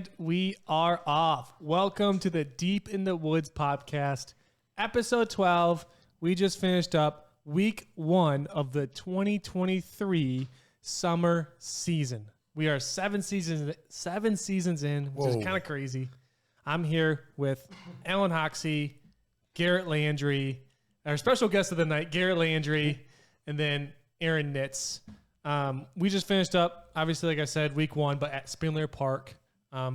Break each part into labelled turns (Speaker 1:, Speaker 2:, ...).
Speaker 1: And we are off. Welcome to the Deep in the Woods podcast, episode 12. We just finished up week 1 of the 2023 summer season. We are 7 seasons in, which is kind of crazy. I'm here with Alan Hoxie, Garrett Landry, our special guest of the night, Garrett Landry, and then Aaron Nitz. We just finished up, obviously, like I said, week 1, but at Spindler Park,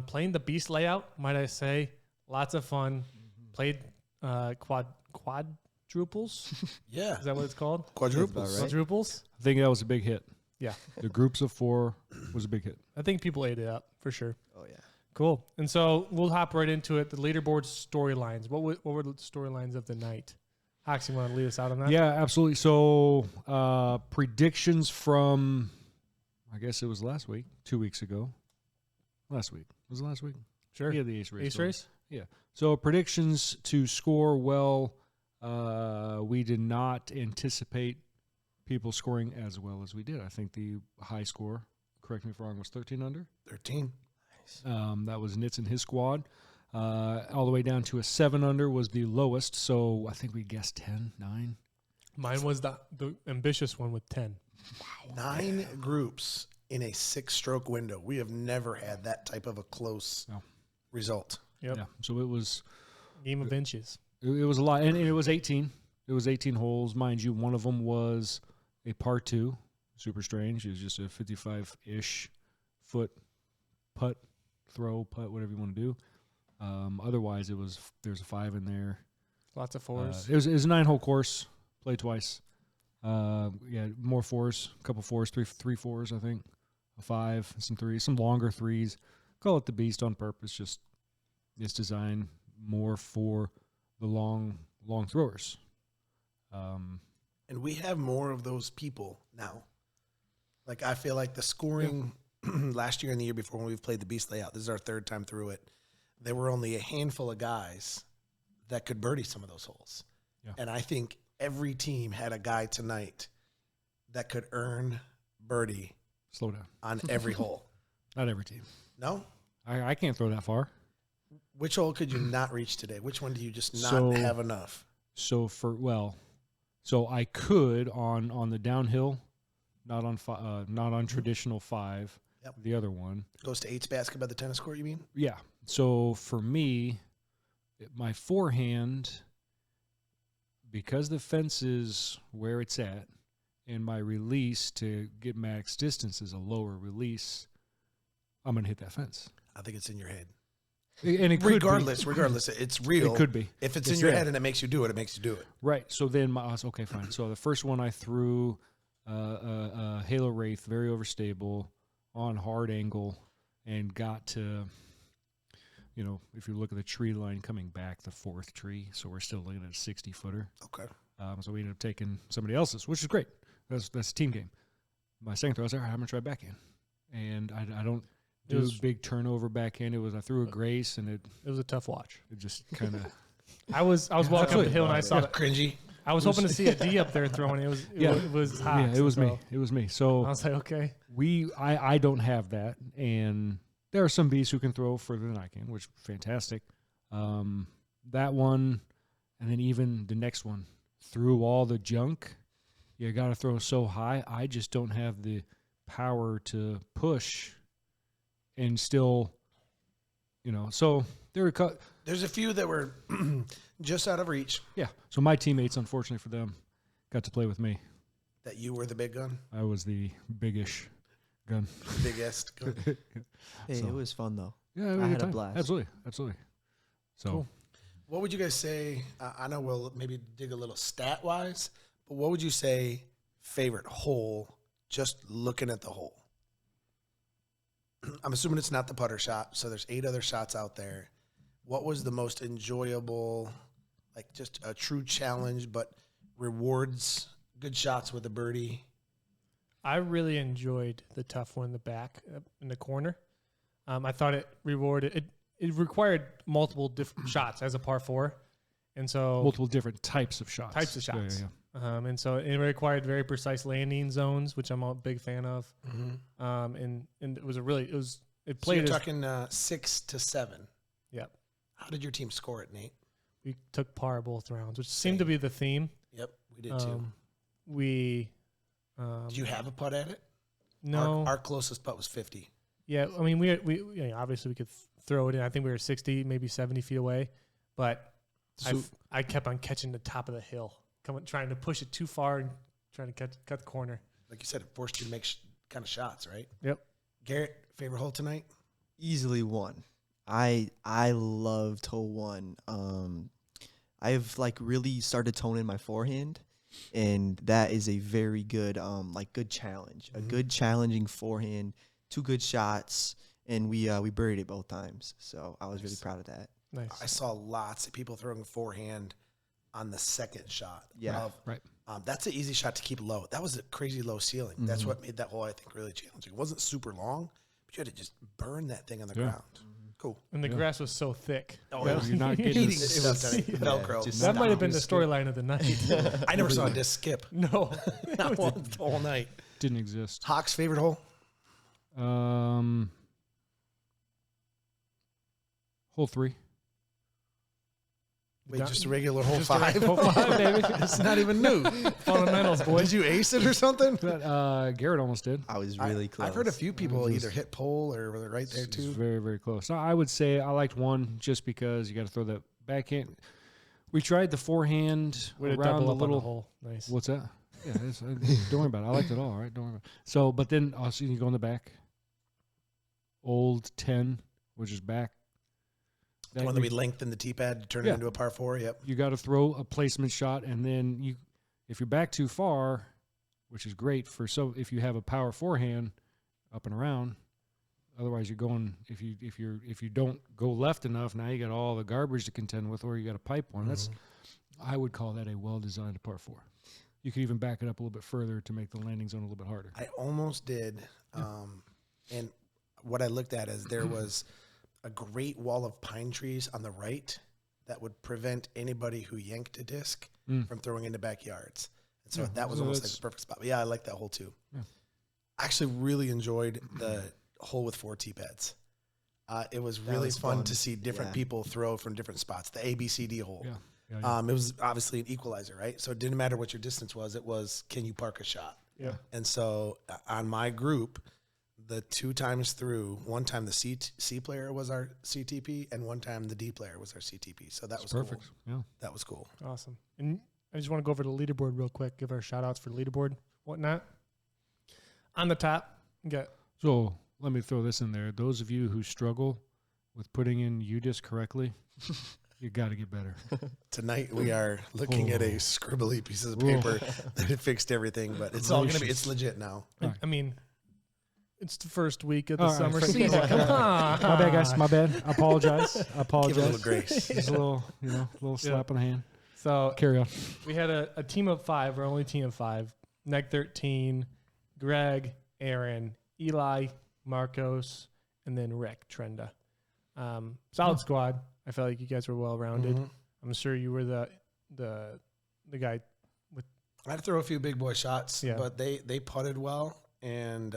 Speaker 1: playing the Beast layout, might I say. Lots of fun. Played quadruples.
Speaker 2: Yeah.
Speaker 1: Is that what it's called?
Speaker 2: Quadruples.
Speaker 3: Right.
Speaker 1: Quadruples?
Speaker 3: I think that was a big hit.
Speaker 1: Yeah.
Speaker 3: The groups of 4 was a big hit.
Speaker 1: I think people ate it up for sure.
Speaker 2: Oh, yeah.
Speaker 1: Cool. And so we'll hop right into it. The leaderboard storylines. What were the storylines of the night? Hoxie, you want to lead us out on that?
Speaker 3: Yeah, absolutely. So predictions from, I guess it was last week, 2 weeks ago. Last week. Was it last week?
Speaker 1: Sure.
Speaker 3: Yeah, the Ace Race.
Speaker 1: Ace Race?
Speaker 3: Yeah. So predictions to score well. We did not anticipate people scoring as well as we did. I think the high score, correct me if I'm wrong, was 13 under.
Speaker 2: 13.
Speaker 3: That was Nitz and his squad. All the way down to a 7 under was the lowest. So I think we guessed 10, 9.
Speaker 1: Mine was the ambitious one with 10.
Speaker 2: Wow. 9 groups in a 6-stroke window. We have never had that type of a close result.
Speaker 1: Yep.
Speaker 3: Yeah. So it was
Speaker 1: Game of inches.
Speaker 3: It was a lot, and it was 18. It was 18 holes, mind you. One of them was a par 2, super strange. It was just a 55-ish foot putt, whatever you want to do. Otherwise, there's a 5 in there.
Speaker 1: Lots of 4s.
Speaker 3: It was a 9-hole course. Played twice. More 4s, a couple 4s, three 4s, I think. A 5, some 3s, some longer 3s. Call it the Beast on purpose. Just it's designed more for the long throwers.
Speaker 2: And we have more of those people now. Like, I feel like the scoring last year and the year before when we've played the Beast layout, this is our 3rd time through it, there were only a handful of guys that could birdie some of those holes. Yeah. And I think every team had a guy tonight that could earn birdie.
Speaker 3: Slow down.
Speaker 2: On every hole.
Speaker 3: Not every team.
Speaker 2: No?
Speaker 3: I can't throw that far.
Speaker 2: Which hole could you not reach today? Which one do you just not have enough?
Speaker 3: So I could on the downhill, not on traditional 5.
Speaker 2: Yep.
Speaker 3: The other one
Speaker 2: goes to 8's basket by the tennis court. You mean?
Speaker 3: Yeah. So for me, my forehand, because the fence is where it's at, and my release to get max distance is a lower release, I'm gonna hit that fence.
Speaker 2: I think it's in your head.
Speaker 3: And it could
Speaker 2: regardless, it's real.
Speaker 3: It could be.
Speaker 2: If it's in your head and it makes you do it, it makes you do it.
Speaker 3: Right. So then, okay, fine. So the first one I threw a Halo Wraith, very overstable, on hard angle, and got to, if you look at the tree line coming back, the 4th tree. So we're still looking at a 60-footer.
Speaker 2: Okay.
Speaker 3: So we ended up taking somebody else's, which is great. That's a team game. My second throw, I was like, all right, I'm going to try backhand. And I don't do a big turnover backhand. I threw a grace, and it
Speaker 1: was a tough watch.
Speaker 3: It just kind of.
Speaker 1: I was walking up the hill, and I saw that.
Speaker 2: Cringy.
Speaker 1: I was hoping to see a D up there throwing. It was hot.
Speaker 3: Yeah, it was me. It was me. So
Speaker 1: I was like, okay.
Speaker 3: I don't have that, and there are some beasts who can throw further than I can, which is fantastic. That one, and then even the next one, through all the junk, you got to throw so high. I just don't have the power to push, and still, So
Speaker 2: there's a few that were just out of reach.
Speaker 3: Yeah. So my teammates, unfortunately for them, got to play with me.
Speaker 2: That you were the big gun?
Speaker 3: I was the biggish gun.
Speaker 2: Biggest gun.
Speaker 4: Hey, it was fun, though.
Speaker 3: Yeah,
Speaker 4: I had a blast.
Speaker 3: Absolutely. So,
Speaker 1: cool.
Speaker 2: What would you guys say? I know we'll maybe dig a little stat-wise, but what would you say favorite hole, just looking at the hole? I'm assuming it's not the putter shot, so there's 8 other shots out there. What was the most enjoyable, like just a true challenge, but rewards good shots with a birdie?
Speaker 1: I really enjoyed the tough one in the back, in the corner. I thought it rewarded it required multiple different shots as a par 4, and so
Speaker 3: multiple different types of shots.
Speaker 1: Yeah. And so it required very precise landing zones, which I'm a big fan of.
Speaker 2: Mm-hmm.
Speaker 1: And it was it
Speaker 2: So
Speaker 1: played.
Speaker 2: you're
Speaker 1: as,
Speaker 2: talking 6-7.
Speaker 1: Yep.
Speaker 2: How did your team score it, Nate?
Speaker 1: We took par both rounds, which
Speaker 2: Same.
Speaker 1: seemed to be the theme.
Speaker 2: Yep, we did too.
Speaker 1: We.
Speaker 2: Did you have a putt at it?
Speaker 1: No.
Speaker 2: Our closest putt was 50.
Speaker 1: Yeah, I mean, we obviously we could throw it in. I think we were 60, maybe 70 feet away, but I kept on catching the top of the hill, trying to push it too far and trying to cut the corner.
Speaker 2: Like you said, it forced you to make kind of shots, right?
Speaker 1: Yep.
Speaker 2: Garrett, favorite hole tonight?
Speaker 4: Easily one. I loved hole one. I've like really started toning my forehand, and that is a very good good challenge. A good challenging forehand, 2 good shots, and we birdied it both times. So I was really proud of that.
Speaker 1: Nice.
Speaker 2: I saw lots of people throwing forehand on the second shot.
Speaker 4: Yeah.
Speaker 3: Right.
Speaker 2: That's an easy shot to keep low. That was a crazy low ceiling. That's what made that hole, I think, really challenging. It wasn't super long, but you had to just burn that thing on the ground. Cool.
Speaker 1: And the grass was so thick.
Speaker 2: Oh,
Speaker 1: That-
Speaker 3: You're not getting
Speaker 2: Eating
Speaker 3: this.
Speaker 2: stuff on it. Velcro.
Speaker 4: just
Speaker 1: that might have been the
Speaker 3: Disc
Speaker 1: storyline of the night.
Speaker 2: I never saw a disc skip.
Speaker 1: No.
Speaker 2: Not once the whole night.
Speaker 3: Didn't exist.
Speaker 2: Hawk's favorite hole?
Speaker 3: Hole 3.
Speaker 2: Wait, just a regular hole
Speaker 1: Just a
Speaker 2: 5?
Speaker 1: hole 5, baby.
Speaker 2: It's not even new.
Speaker 1: Fundamentals, boy.
Speaker 2: Did you ace it or something?
Speaker 3: But
Speaker 2: Garrett
Speaker 3: almost did.
Speaker 4: I was really close.
Speaker 2: I've heard a few people
Speaker 3: It was-
Speaker 2: either hit pole or were right there
Speaker 3: It's
Speaker 2: too.
Speaker 3: very, very close. No, I would say I liked one just because you got to throw that backhand. We tried the forehand
Speaker 1: Way to
Speaker 3: around
Speaker 1: double
Speaker 3: the
Speaker 1: up on
Speaker 3: little
Speaker 1: the hole. Nice.
Speaker 3: What's that? Yeah, don't worry about it. I liked it all. Right, don't worry about it. So, but then also you go in the back. Old 10, which is back.
Speaker 2: The one that we lengthened the tee pad to turn it into a par 4. Yep.
Speaker 3: You got to throw a placement shot, and then if you're back too far, which is great if you have a power forehand up and around. Otherwise, you're going if you don't go left enough, now you got all the garbage to contend with, or you got a pipe one. I would call that a well-designed par 4. You could even back it up a little bit further to make the landing zone a little bit harder.
Speaker 2: I almost did. And what I looked at is there was a great wall of pine trees on the right that would prevent anybody who yanked a disc from throwing into backyards. And so that was almost like the perfect spot. But yeah, I like that hole too.
Speaker 3: Yeah.
Speaker 2: I actually really enjoyed the hole with 4 tee pads. It was really fun to see different people throw from different spots. The ABCD hole.
Speaker 3: Yeah.
Speaker 2: It was obviously an equalizer, right? So it didn't matter what your distance was. It was, can you park a shot?
Speaker 1: Yeah.
Speaker 2: And so on my group, the 2 times through, one time the C player was our CTP, and one time the D player was our CTP. So that was
Speaker 3: perfect.
Speaker 2: cool.
Speaker 3: Yeah.
Speaker 2: That was cool.
Speaker 1: Awesome. And I just want to go over the leaderboard real quick, give our shout outs for leaderboard, whatnot. On the top, you got
Speaker 3: So let me throw this in there. Those of you who struggle with putting in UDIS correctly, you got to get better.
Speaker 2: Tonight we are looking at a scribbly piece of paper that it fixed everything, but it's all gonna be, it's legit now.
Speaker 1: I mean, it's the first week of the
Speaker 3: All right,
Speaker 1: summer
Speaker 3: fair-
Speaker 1: season. Come on.
Speaker 3: My bad, guys. My bad. I apologize.
Speaker 2: Give it a little grace.
Speaker 3: Just a little slap on the hand.
Speaker 1: So
Speaker 3: Carry on.
Speaker 1: we had a team of 5, our only team of 5. Neg 13, Greg, Aaron, Eli, Marcos, and then Rick, Trenda. Solid squad. I felt like you guys were well rounded. I'm sure you were the guy with.
Speaker 2: I had to throw a few big boy shots,
Speaker 1: Yeah.
Speaker 2: but they putted well, and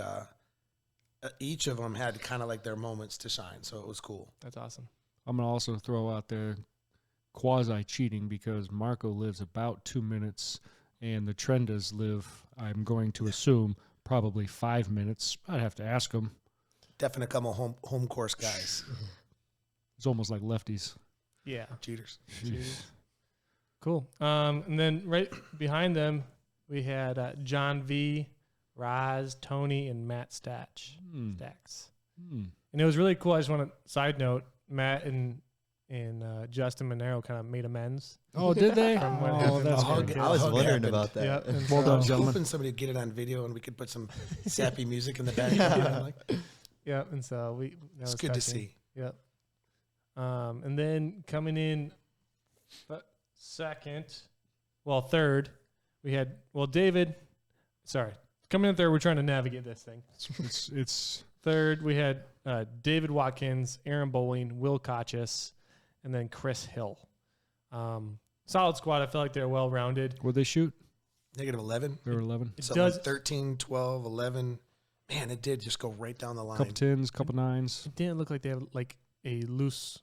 Speaker 2: each of them had kind of like their moments to shine, so it was cool.
Speaker 1: That's awesome.
Speaker 3: I'm going to also throw out there quasi-cheating because Marco lives about 2 minutes and the Trendas live, I'm going to assume, probably 5 minutes. I'd have to ask them.
Speaker 2: Definitely a couple home course guys.
Speaker 3: It's almost like lefties.
Speaker 1: Yeah.
Speaker 2: Cheaters.
Speaker 1: Cool. And then right behind them, we had John V, Roz, Tony, and Matt Stacks. And it was really cool. I just want to side note, Matt and Justin Monero kind of made amends.
Speaker 3: Oh, did they?
Speaker 1: From when
Speaker 3: Oh, that's
Speaker 2: hug-
Speaker 3: good.
Speaker 4: I was
Speaker 2: hug
Speaker 4: wondering
Speaker 2: happened.
Speaker 4: about that.
Speaker 1: Yep. And
Speaker 3: Well
Speaker 1: so-
Speaker 3: done,
Speaker 2: I was
Speaker 3: gentlemen.
Speaker 2: hoping somebody would get it on video and we could put some sappy music in the background. Like,
Speaker 1: Yeah, and so that
Speaker 2: it's
Speaker 1: was
Speaker 2: good to
Speaker 1: touching.
Speaker 2: see.
Speaker 1: Yep. And then coming in third, we had David. Sorry, coming in third. We're trying to navigate this thing.
Speaker 3: It's
Speaker 1: Third, we had David Watkins, Aaron Bowling, Will Kochis, and then Chris Hill. Solid squad. I felt like they were well rounded.
Speaker 3: What'd they shoot?
Speaker 2: -11.
Speaker 3: They were 11.
Speaker 1: It
Speaker 2: So
Speaker 1: does.
Speaker 2: like 13, 12, 11, Man, it did just go right down the line.
Speaker 3: Couple 10s, couple 9s.
Speaker 1: It didn't look like they had like a loose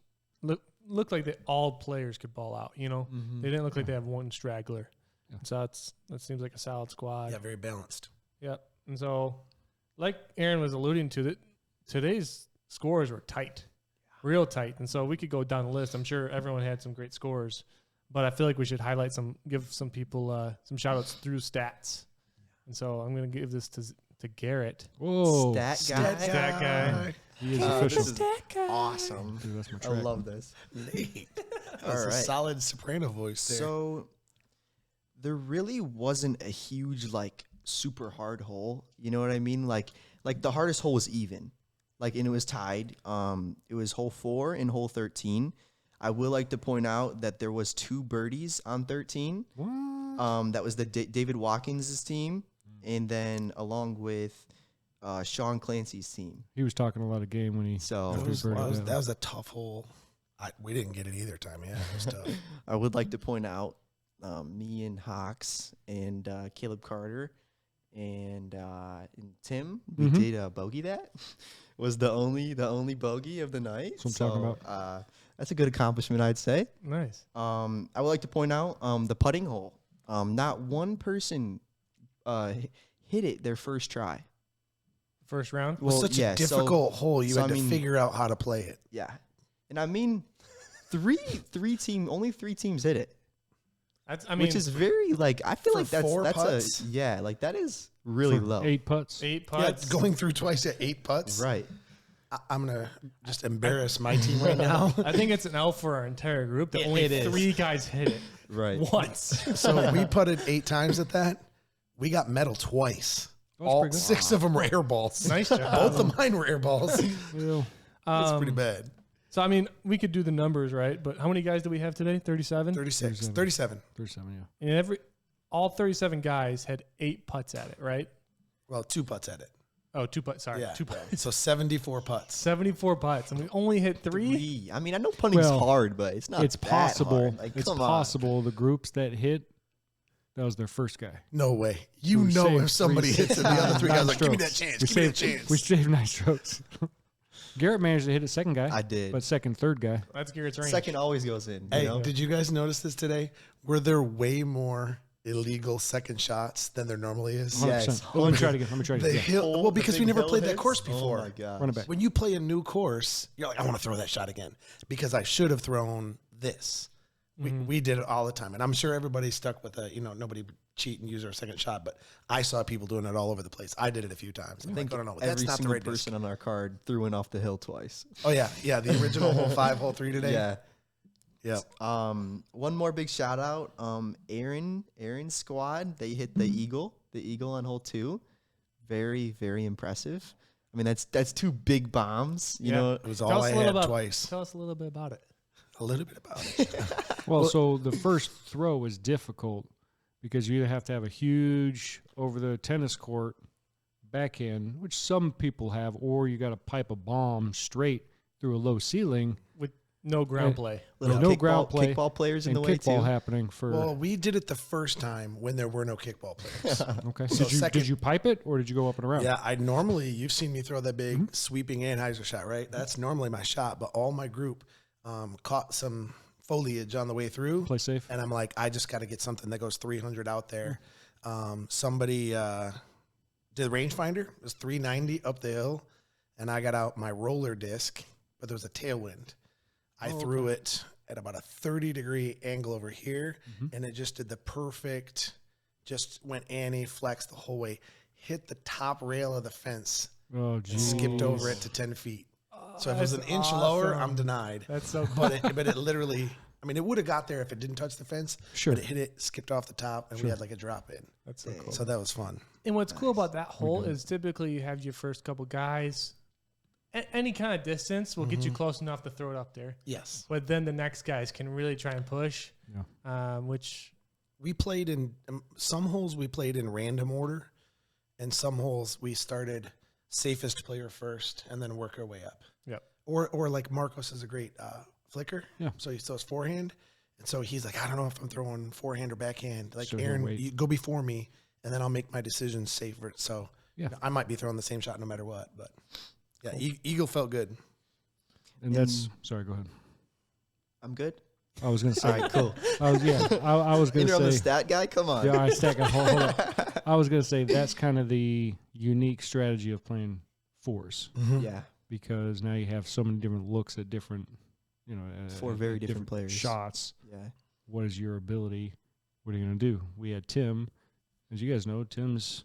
Speaker 1: looked like that all players could ball out. You know, they didn't look like they have one straggler.
Speaker 3: Yeah.
Speaker 1: So that seems like a solid squad.
Speaker 2: Yeah, very balanced.
Speaker 1: Yep. And so, like Aaron was alluding to, that today's scores were tight, real tight. And so we could go down the list. I'm sure everyone had some great scores, but I feel like we should highlight give some people some shout outs through stats. And so I'm going to give this to Garrett.
Speaker 3: Whoa.
Speaker 4: Stat guy.
Speaker 1: Stat guy.
Speaker 3: He is official.
Speaker 4: This is awesome.
Speaker 3: Dude, that's my
Speaker 4: I
Speaker 3: track.
Speaker 4: love this.
Speaker 2: Nate. That
Speaker 4: All
Speaker 2: was a
Speaker 4: right.
Speaker 2: solid soprano voice there.
Speaker 4: So there really wasn't a huge like super hard hole. You know what I mean? Like the hardest hole was even. And it was tied. It was hole 4 and hole 13. I will like to point out that there was 2 birdies on 13.
Speaker 3: What?
Speaker 4: That was the David Watkins' team, and then along with Sean Clancy's team.
Speaker 3: He was talking a lot of game when he.
Speaker 4: So
Speaker 2: that was a tough hole. We didn't get it either time. Yeah, it was tough.
Speaker 4: I would like to point out me and Hawks and Caleb Carter and Tim, we did bogey that. Was the only bogey of the night.
Speaker 3: That's what I'm talking
Speaker 4: about. That's a good accomplishment, I'd say.
Speaker 1: Nice.
Speaker 4: I would like to point out the putting hole. Not one person hit it their first try.
Speaker 1: First round.
Speaker 2: It was
Speaker 4: Well,
Speaker 2: such
Speaker 4: yeah,
Speaker 2: a difficult hole. You
Speaker 4: so
Speaker 2: had
Speaker 4: I
Speaker 2: to
Speaker 4: mean-
Speaker 2: figure out how to play it.
Speaker 4: Yeah, and I mean, only 3 teams hit it. Which is very I feel
Speaker 2: for
Speaker 4: like that's
Speaker 2: 4 putts?
Speaker 4: that is really
Speaker 3: For
Speaker 4: low.
Speaker 3: 8 putts.
Speaker 1: 8
Speaker 2: Yeah,
Speaker 1: putts.
Speaker 2: going through twice at 8 putts.
Speaker 4: Right.
Speaker 2: I'm gonna just embarrass my team right now.
Speaker 1: I think it's an L for our entire group that only
Speaker 2: it is.
Speaker 1: 3 guys hit it
Speaker 4: Right.
Speaker 1: once.
Speaker 2: So we putted 8 times at that. We got medal twice.
Speaker 3: That's
Speaker 2: All
Speaker 3: pretty good.
Speaker 2: 6 of them were air balls.
Speaker 1: Nice job.
Speaker 2: Both of mine were air balls.
Speaker 3: Well,
Speaker 2: That's pretty bad.
Speaker 1: So, I mean, we could do the numbers, right? But how many guys do we have today? 37?
Speaker 2: 37.
Speaker 3: 37, yeah.
Speaker 1: And all 37 guys had 8 putts at it, right?
Speaker 2: Well, 2 putts at it.
Speaker 1: Oh, 2 putts. Sorry.
Speaker 2: Yeah.
Speaker 1: 2 putts.
Speaker 2: So 74 putts.
Speaker 1: 74 putts. And we only hit 3?
Speaker 4: I mean, I know putting's
Speaker 3: Well,
Speaker 4: hard, but it's not.
Speaker 3: It's
Speaker 4: that
Speaker 3: possible.
Speaker 4: hard.
Speaker 3: It's
Speaker 4: come on.
Speaker 3: possible the groups that hit, that was their first guy.
Speaker 2: No way. You
Speaker 3: We
Speaker 2: know
Speaker 3: saved
Speaker 2: if somebody
Speaker 3: 3
Speaker 2: hits it, the other 3 guys are
Speaker 3: 9
Speaker 2: like, give me that
Speaker 3: strokes.
Speaker 2: chance.
Speaker 3: We
Speaker 2: Give me that
Speaker 3: saved,
Speaker 2: chance.
Speaker 3: we saved 9 strokes. Garrett managed to hit a second guy.
Speaker 4: I did.
Speaker 3: But second, third guy.
Speaker 1: That's Garrett's range.
Speaker 4: Second always goes in.
Speaker 2: Hey,
Speaker 4: You know?
Speaker 2: did you guys notice this today? Were there way more illegal second shots than there normally is?
Speaker 3: 100%.
Speaker 4: Yes.
Speaker 3: Let me try it again.
Speaker 2: The
Speaker 3: Yeah.
Speaker 2: hill, well, because
Speaker 4: The
Speaker 2: we
Speaker 4: big
Speaker 2: never
Speaker 4: hill
Speaker 2: played that
Speaker 4: hits?
Speaker 2: course before.
Speaker 4: Oh my god.
Speaker 3: Run it back.
Speaker 2: When you play a new course, you're like, I want to throw that shot again because I should have thrown this. We did it all the time, and I'm sure everybody's stuck with nobody cheat and use our second shot, but I saw people doing it all over the place. I did it a few times. I'm like, I don't know. That's
Speaker 4: Every
Speaker 2: not the
Speaker 4: single
Speaker 2: right
Speaker 4: person on our card threw in off the hill twice.
Speaker 2: Oh yeah, the original hole 5, hole 3 today.
Speaker 4: Yeah.
Speaker 2: yeah.
Speaker 4: One more big shout out. Aaron's squad, they hit the eagle on hole 2. Very, very impressive. I mean, that's 2 big bombs. You know,
Speaker 2: It was all I had twice.
Speaker 1: Tell us a little bit about it.
Speaker 2: A little bit about it.
Speaker 3: Well, so the first throw was difficult because you either have to have a huge over the tennis court backhand, which some people have, or you got to pipe a bomb straight through a low ceiling.
Speaker 1: With no ground play.
Speaker 4: little
Speaker 3: no
Speaker 4: kickball,
Speaker 3: ground play
Speaker 4: kickball players in
Speaker 3: and
Speaker 4: the way
Speaker 3: kickball
Speaker 4: too.
Speaker 3: happening for.
Speaker 2: Well, we did it the first time when there were no kickball players.
Speaker 3: okay.
Speaker 2: so
Speaker 3: Did you
Speaker 2: second-
Speaker 3: did you pipe it or did you go up and around?
Speaker 2: Yeah, you've seen me throw that big sweeping Anheuser shot, right? That's normally my shot, but all my group caught some foliage on the way through.
Speaker 3: Play safe.
Speaker 2: And I'm like, I just got to get something that goes 300 out there. Somebody did rangefinder. It was 390 up the hill, and I got out my roller disc, but there was a tailwind. I threw it at about a 30-degree angle over here, and it just did the perfect, just went anti-flex the whole way, hit the top rail of the fence,
Speaker 3: Oh,
Speaker 2: and
Speaker 3: geez.
Speaker 2: skipped over it to 10 feet. So if it was an
Speaker 1: That's
Speaker 2: inch lower, I'm
Speaker 1: awesome.
Speaker 2: denied.
Speaker 1: That's so cool.
Speaker 2: But it literally, I mean, it would have got there if it didn't touch the fence.
Speaker 3: Sure.
Speaker 2: But it hit it, skipped off the top, and we had like a drop in.
Speaker 1: That's so cool.
Speaker 2: So that was fun.
Speaker 1: And what's cool about that hole is typically you have your first couple guys. Any kind of distance will get you close enough to throw it up there.
Speaker 2: Yes.
Speaker 1: But then the next guys can really try and push, which
Speaker 2: We played in some holes, we played in random order, and some holes we started safest player first and then work our way up.
Speaker 1: Yep.
Speaker 2: Or like Marcos is a great flicker.
Speaker 3: Yeah.
Speaker 2: So he throws forehand. And so he's like, I don't know if I'm throwing forehand or backhand. Like,
Speaker 3: So he'll
Speaker 2: Aaron,
Speaker 3: wait.
Speaker 2: you go before me, and then I'll make my decision safer. So
Speaker 3: Yeah.
Speaker 2: I might be throwing the same shot no matter what, but yeah, Eagle felt good.
Speaker 3: And that's sorry. Go ahead.
Speaker 4: I'm good.
Speaker 3: I was going to say.
Speaker 4: All right, cool.
Speaker 3: I was going to
Speaker 4: You're
Speaker 3: say.
Speaker 4: the stat guy. Come on.
Speaker 3: Yeah, I stack a hold up. I was going to say that's kind of the unique strategy of playing fours
Speaker 4: Yeah.
Speaker 3: because now you have so many different looks at different,
Speaker 4: Four very different players.
Speaker 3: shots.
Speaker 4: Yeah.
Speaker 3: What is your ability? What are you going to do? We had Tim. As you guys know, Tim's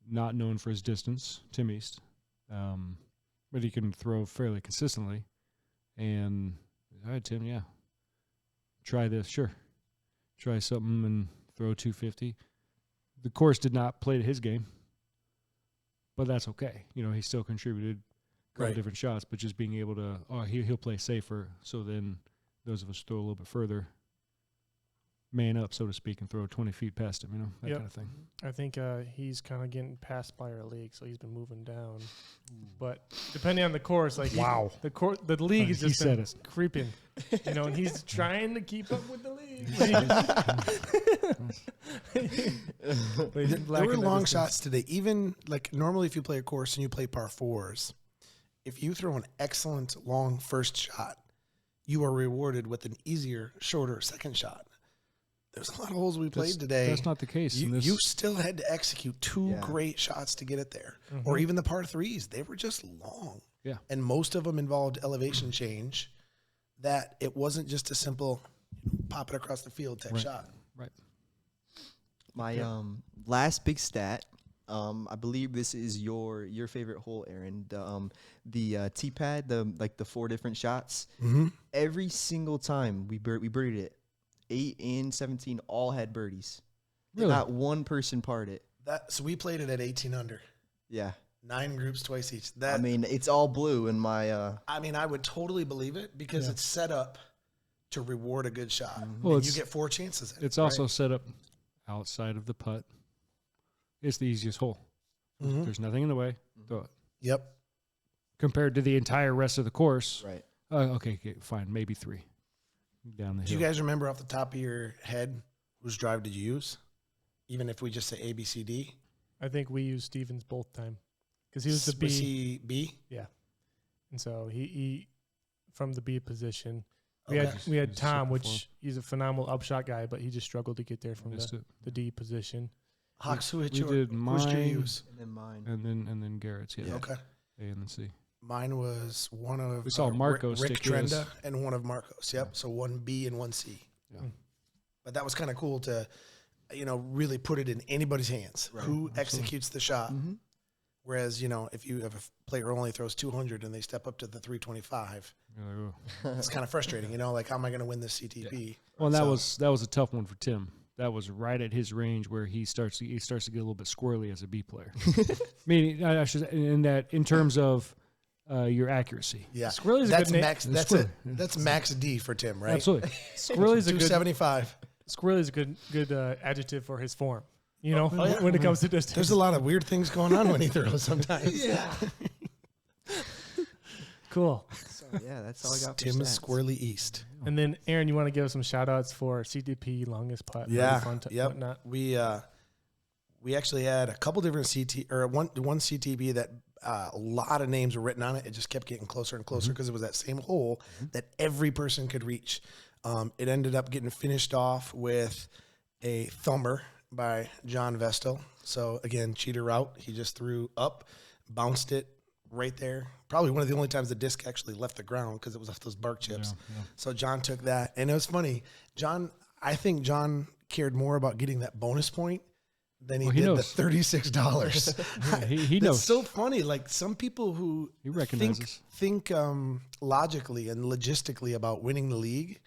Speaker 3: not known for his distance, Tim East. But he can throw fairly consistently. And, all right, Tim, yeah. Try this, sure. Try something and throw 250. The course did not play to his game, but that's okay. He still contributed a couple different shots, but just being able to, he'll play safer. So then those of us throw a little bit further, man up, so to speak, and throw 20 feet past him, that kind of thing.
Speaker 1: I think he's kind of getting passed by our league, so he's been moving down. But depending on the course, like
Speaker 3: Wow.
Speaker 1: the league is just
Speaker 3: He
Speaker 1: been
Speaker 3: said
Speaker 1: creeping, and he's trying to keep up with the league. But he's
Speaker 2: There
Speaker 1: lacking
Speaker 2: were
Speaker 1: that
Speaker 2: long
Speaker 1: distance.
Speaker 2: shots today. Even like normally if you play a course and you play par fours, if you throw an excellent long first shot, you are rewarded with an easier, shorter second shot. There's a lot of holes we played today.
Speaker 3: That's not the case.
Speaker 2: You still had to execute two
Speaker 4: Yeah.
Speaker 2: great shots to get it there. Or even the par threes. They were just long.
Speaker 3: Yeah.
Speaker 2: And most of them involved elevation change that it wasn't just a simple pop it across the field type shot.
Speaker 3: Right.
Speaker 4: My last big stat. I believe this is your favorite hole, Aaron. The tee pad, the 4 different shots.
Speaker 2: Mm-hmm.
Speaker 4: Every single time we birdied it, 8 and 17 all had birdies.
Speaker 3: Really?
Speaker 4: Not one person parred it.
Speaker 2: So we played it at 18 under.
Speaker 4: Yeah.
Speaker 2: 9 groups twice each.
Speaker 4: I mean, it's all blue in my.
Speaker 2: I would totally believe it because it's set up to reward a good shot.
Speaker 3: Well,
Speaker 2: And you get 4 chances at it.
Speaker 3: It's also set up outside of the putt. It's the easiest hole.
Speaker 2: Mhm.
Speaker 3: There's nothing in the way. Throw it.
Speaker 2: Yep.
Speaker 3: Compared to the entire rest of the course.
Speaker 4: Right.
Speaker 3: Okay, fine. Maybe 3 down the
Speaker 2: Do you
Speaker 3: hill.
Speaker 2: guys remember off the top of your head whose drive did you use? Even if we just say A, B, C, D?
Speaker 1: I think we used Stevens both time because he was the
Speaker 2: Was
Speaker 1: B,
Speaker 2: he B?
Speaker 1: and so he from the B position. We
Speaker 2: Okay.
Speaker 1: had
Speaker 3: He's
Speaker 1: Tom,
Speaker 3: super
Speaker 1: which he's a phenomenal upshot guy, but he just struggled to get there from
Speaker 3: Missed it.
Speaker 1: the D position.
Speaker 2: Hawks, who hit
Speaker 3: We
Speaker 2: your,
Speaker 3: did
Speaker 2: who's your
Speaker 3: mine.
Speaker 2: use?
Speaker 4: And then mine.
Speaker 3: And then Garrett's. Yeah.
Speaker 2: Okay.
Speaker 3: A and then C.
Speaker 2: Mine was one of
Speaker 3: We saw Marcos
Speaker 2: Rick
Speaker 3: stick his.
Speaker 2: Trenda and one of Marcos. Yep. So 1 B and 1 C.
Speaker 3: Yeah.
Speaker 2: But that was kind of cool to, really put it in anybody's hands.
Speaker 4: Right.
Speaker 2: Who executes the shot?
Speaker 4: Mm-hmm.
Speaker 2: Whereas, if you have a player who only throws 200 and they step up to the 325,
Speaker 3: You're like, oh.
Speaker 2: it's kind of frustrating. Like, how am I going to win this CTP?
Speaker 3: Well, and that
Speaker 2: So-
Speaker 3: was a tough one for Tim. That was right at his range where he starts to get a little bit squirrely as a B player. Meaning, I should in terms of your accuracy.
Speaker 2: Yeah,
Speaker 1: Squirrely's a
Speaker 2: that's
Speaker 1: good name.
Speaker 2: max. That's
Speaker 3: Squirrely.
Speaker 2: it. That's max D for Tim, right?
Speaker 3: Absolutely.
Speaker 1: Squirrely's a good
Speaker 2: 275.
Speaker 1: Squirrely's a good adjective for his form.
Speaker 2: yeah.
Speaker 1: When it comes to distance.
Speaker 2: There's a lot of weird things going on when he throws sometimes.
Speaker 1: Yeah. Cool.
Speaker 4: So yeah, that's all I got.
Speaker 2: Tim
Speaker 4: for
Speaker 2: is
Speaker 4: stats.
Speaker 2: Squirrely East.
Speaker 1: And then Aaron, you want to give some shout outs for CTP, longest putt,
Speaker 2: Yeah.
Speaker 1: fun
Speaker 2: Yep.
Speaker 1: whatnot.
Speaker 2: We actually had a couple different one CTB that a lot of names were written on it. It just kept getting closer and closer because it was that same hole that every person could reach. It ended up getting finished off with a thumber by John Vestal. So again, cheater route. He just threw up, bounced it right there. Probably one of the only times the disc actually left the ground because it was off those bark chips.
Speaker 3: Yeah.
Speaker 2: So John took that, and it was funny. I think John cared more about getting that bonus point than he
Speaker 3: Well,
Speaker 2: did the
Speaker 3: knows.
Speaker 2: $36.
Speaker 3: Yeah, he
Speaker 2: It's
Speaker 3: knows.
Speaker 2: so funny. Like some people who
Speaker 3: He recognizes.
Speaker 2: think logically and logistically about winning the league,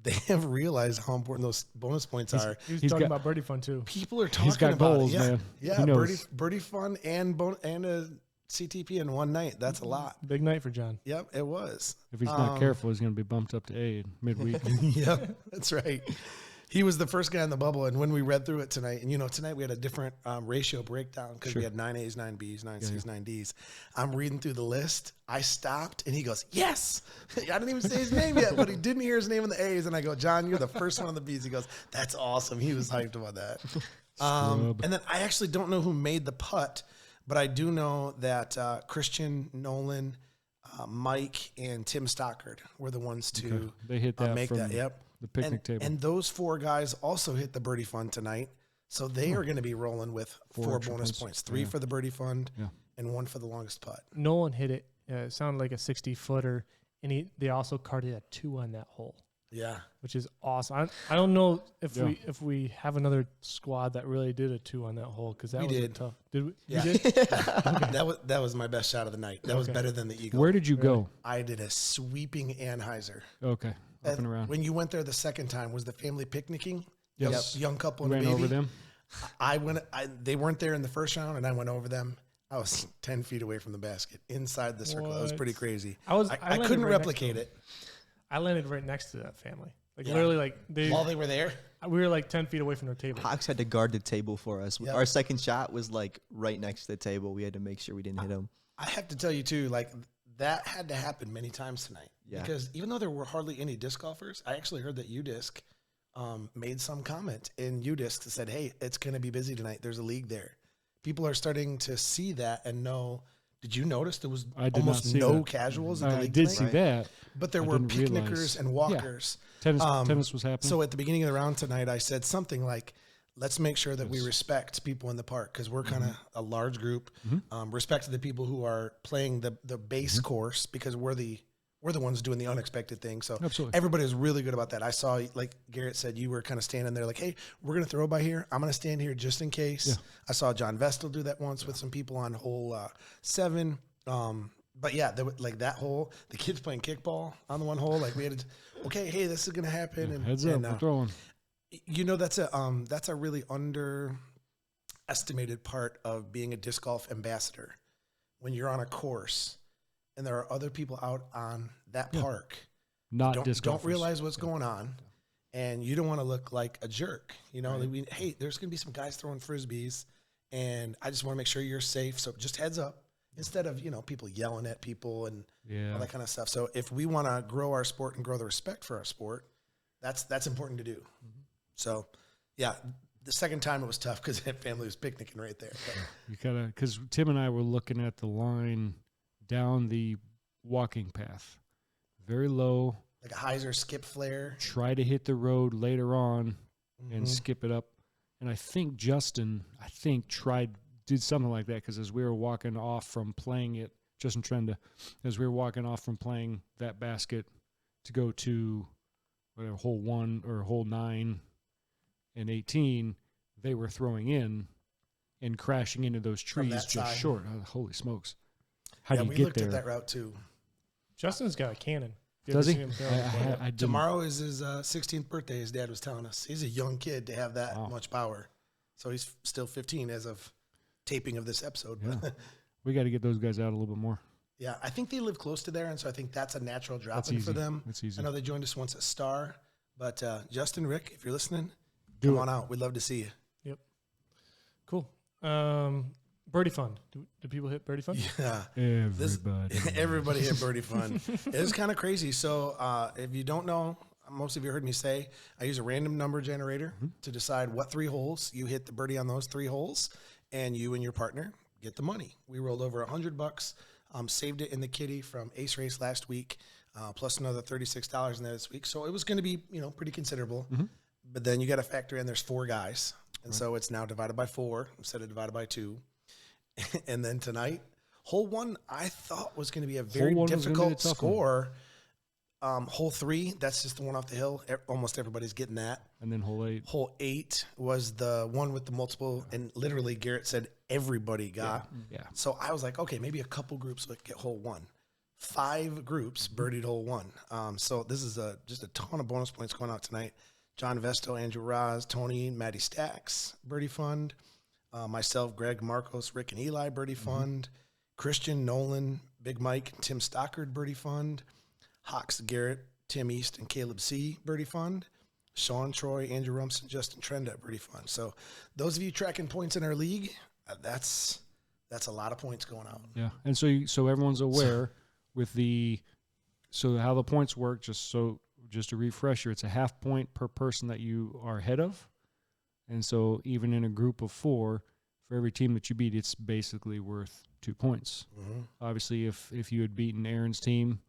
Speaker 2: they have realized how important those bonus points are.
Speaker 1: He was
Speaker 3: He's
Speaker 1: talking
Speaker 3: got-
Speaker 1: about birdie fun too.
Speaker 2: People are talking
Speaker 3: He's got
Speaker 2: about
Speaker 3: goals,
Speaker 2: it. Yeah,
Speaker 3: man.
Speaker 2: yeah.
Speaker 3: He knows.
Speaker 2: Birdie fun and a CTP in one night. That's a lot.
Speaker 1: Big night for John.
Speaker 2: Yep, it was.
Speaker 3: If he's not careful, he's going to be bumped up to A midweek.
Speaker 2: Yep, that's right. He was the first guy in the bubble, and when we read through it tonight, and tonight we had a different ratio breakdown because we had 9 A's, 9 B's, 9 C's, 9 D's. I'm reading through the list. I stopped, and he goes, "Yes!" I didn't even say his name yet, but he didn't hear his name in the A's, and I go, "John, you're the first one on the B's." He goes, "That's awesome." He was hyped about that. And then I actually don't know who made the putt, But I do know that Christian, Nolan, Mike, and Tim Stockard were the ones to
Speaker 3: They hit that
Speaker 2: make
Speaker 3: from
Speaker 2: that. Yep.
Speaker 3: the picnic table.
Speaker 2: And those 4 guys also hit the birdie fund tonight. So they are going to be rolling with 4
Speaker 3: extra
Speaker 2: bonus
Speaker 3: points.
Speaker 2: points, 3
Speaker 3: Yeah.
Speaker 2: for the birdie fund
Speaker 3: Yeah.
Speaker 2: and 1 for the longest putt.
Speaker 1: Nolan hit it. It sounded like a 60-footer, and they also carded a 2 on that hole,
Speaker 2: Yeah.
Speaker 1: which is awesome. I don't know if
Speaker 3: Yeah.
Speaker 1: we have another squad that really did a 2 on that hole, because that
Speaker 2: We
Speaker 1: was
Speaker 2: did.
Speaker 1: tough. Did we?
Speaker 2: Yeah.
Speaker 1: You did?
Speaker 2: That was my best shot of the night. That was
Speaker 1: Okay.
Speaker 2: better than the eagle.
Speaker 3: Where did you go?
Speaker 2: I did a sweeping Anheuser.
Speaker 3: Okay, up and around.
Speaker 2: When you went there the second time, was the family picnicking?
Speaker 3: Yes.
Speaker 2: Young couple
Speaker 3: You
Speaker 2: and a
Speaker 3: ran
Speaker 2: baby.
Speaker 3: over them.
Speaker 2: They weren't there in the first round, and I went over them. I was 10 feet away from the basket, inside the circle. That was
Speaker 1: What?
Speaker 2: pretty crazy.
Speaker 1: I landed
Speaker 2: couldn't
Speaker 1: right next to
Speaker 2: replicate
Speaker 1: them.
Speaker 2: it.
Speaker 1: I landed right next to that family. Like
Speaker 2: Yeah.
Speaker 1: literally, like
Speaker 2: While they were there,
Speaker 1: we were like 10 feet away from their table.
Speaker 4: Hawks had to guard the table for us.
Speaker 2: Yep.
Speaker 4: Our second shot was like right next to the table. We had to make sure we didn't hit him.
Speaker 2: I have to tell you, too, like that had to happen many times tonight.
Speaker 4: Yeah.
Speaker 2: Because even though there were hardly any disc golfers, I actually heard that UDisc made some comment in UDisc that said, hey, it's going to be busy tonight. There's a league there. People are starting to see that and know. Did you notice there was
Speaker 3: I did not
Speaker 2: almost
Speaker 3: see
Speaker 2: no
Speaker 3: that.
Speaker 2: casuals at the
Speaker 3: I
Speaker 2: league
Speaker 3: did
Speaker 2: tonight?
Speaker 3: see that.
Speaker 2: But there
Speaker 3: I
Speaker 2: were
Speaker 3: didn't
Speaker 2: picnickers
Speaker 3: realize.
Speaker 2: and walkers.
Speaker 3: Tennis was happening.
Speaker 2: So at the beginning of the round tonight, I said something like, let's make sure that we respect people in the park because we're kind of a large group. Respect the people who are playing the base course because we're the ones doing the unexpected thing. So
Speaker 3: Absolutely.
Speaker 2: everybody was really good about that. I saw, like Garrett said, you were kind of standing there like, hey, we're going to throw by here. I'm going to stand here just in case.
Speaker 3: Yeah.
Speaker 2: I saw John Vestal do that once with some people on hole 7. But yeah, like that hole, the kids playing kickball on the one hole, like we had to, okay, hey, this is going to happen. And
Speaker 3: Heads up,
Speaker 2: and,
Speaker 3: we're throwing.
Speaker 2: you know, that's a really underestimated part of being a disc golf ambassador. When you're on a course and there are other people out on that park,
Speaker 3: Not disc
Speaker 2: don't
Speaker 3: golfers.
Speaker 2: realize what's going on, and you don't want to look like a jerk. You know, hey, there's going to be some guys throwing frisbees, and I just want to make sure you're safe. So just heads up. Instead of, people yelling at people and all that kind of stuff. So if we want to grow our sport and grow the respect for our sport, that's important to do. So, yeah, the second time it was tough because that family was picnicking right there. But
Speaker 3: You gotta, because Tim and I were looking at the line down the walking path, very low.
Speaker 2: like a hyzer skip flare.
Speaker 3: Try to hit the road later on and skip it up. And I think Justin, did something like that because as we were walking off from playing it, Justin Trenda, as we were walking off from playing that basket to go to whatever, hole 1 or hole 9 and 18, they were throwing in and crashing into those
Speaker 2: From
Speaker 3: trees
Speaker 2: that
Speaker 3: just
Speaker 2: side.
Speaker 3: short. Oh, holy smokes. How do you
Speaker 2: we
Speaker 3: get
Speaker 2: looked
Speaker 3: there?
Speaker 2: at that route too.
Speaker 1: Justin's got a cannon. You
Speaker 3: Does
Speaker 1: ever
Speaker 3: he?
Speaker 1: seen him throw?
Speaker 3: I didn't.
Speaker 2: Tomorrow is his 16th birthday, his dad was telling us. He's a young kid to have that
Speaker 3: Wow.
Speaker 2: much power. So he's still 15 as of taping of this episode.
Speaker 3: Yeah. We got to get those guys out a little bit more.
Speaker 2: Yeah, I think they live close to there, and so I think that's a natural
Speaker 3: That's
Speaker 2: drop-in for
Speaker 3: easy.
Speaker 2: them.
Speaker 3: That's easy.
Speaker 2: I know they joined us once at Star, but Justin, Rick, if you're listening,
Speaker 3: Do
Speaker 2: come
Speaker 3: it.
Speaker 2: on out. We'd love to see you.
Speaker 1: Yep. Cool. Birdie Fund. Do people hit Birdie Fund?
Speaker 2: Yeah.
Speaker 3: Everybody.
Speaker 2: Everybody hit Birdie Fun. It was kind of crazy. So if you don't know, most of you heard me say, I use a random number generator to decide what 3 holes you hit the birdie on those 3 holes, and you and your partner get the money. We rolled over $100, saved it in the kitty from Ace Race last week, plus another $36 in there this week. So it was going to be, pretty considerable. But then you got to factor in there's 4 guys. And so it's now divided by 4 instead of divided by 2. And then tonight, hole 1, I thought was going to be a very
Speaker 3: Hole 1 was gonna be a
Speaker 2: difficult
Speaker 3: tough one.
Speaker 2: score. Hole 3, that's just the one off the hill. Almost everybody's getting that.
Speaker 3: And then hole 8.
Speaker 2: Hole 8 was the one with the multiple, and literally Garrett said everybody got.
Speaker 3: Yeah.
Speaker 2: So I was like, okay, maybe a couple groups would get hole 1. 5 groups birdied hole 1. So this is just a ton of bonus points going out tonight. John Vesto, Andrew Raz, Tony, Maddie Stacks, Birdie Fund. Myself, Greg, Marcos, Rick, and Eli, Birdie Fund. Christian, Nolan, Big Mike, Tim Stockard, Birdie Fund. Hawks, Garrett, Tim East, and Caleb C, Birdie Fund. Sean, Troy, Andrew Rumson, Justin Trenda, Birdie Fund. So those of you tracking points in our league, that's a lot of points going out.
Speaker 3: Yeah. And so everyone's aware so how the points work, just a refresher, it's a half point per person that you are ahead of. And so even in a group of 4, for every team that you beat, it's basically worth 2 points.
Speaker 2: Mm-hmm.
Speaker 3: Obviously, if you had beaten Aaron's team,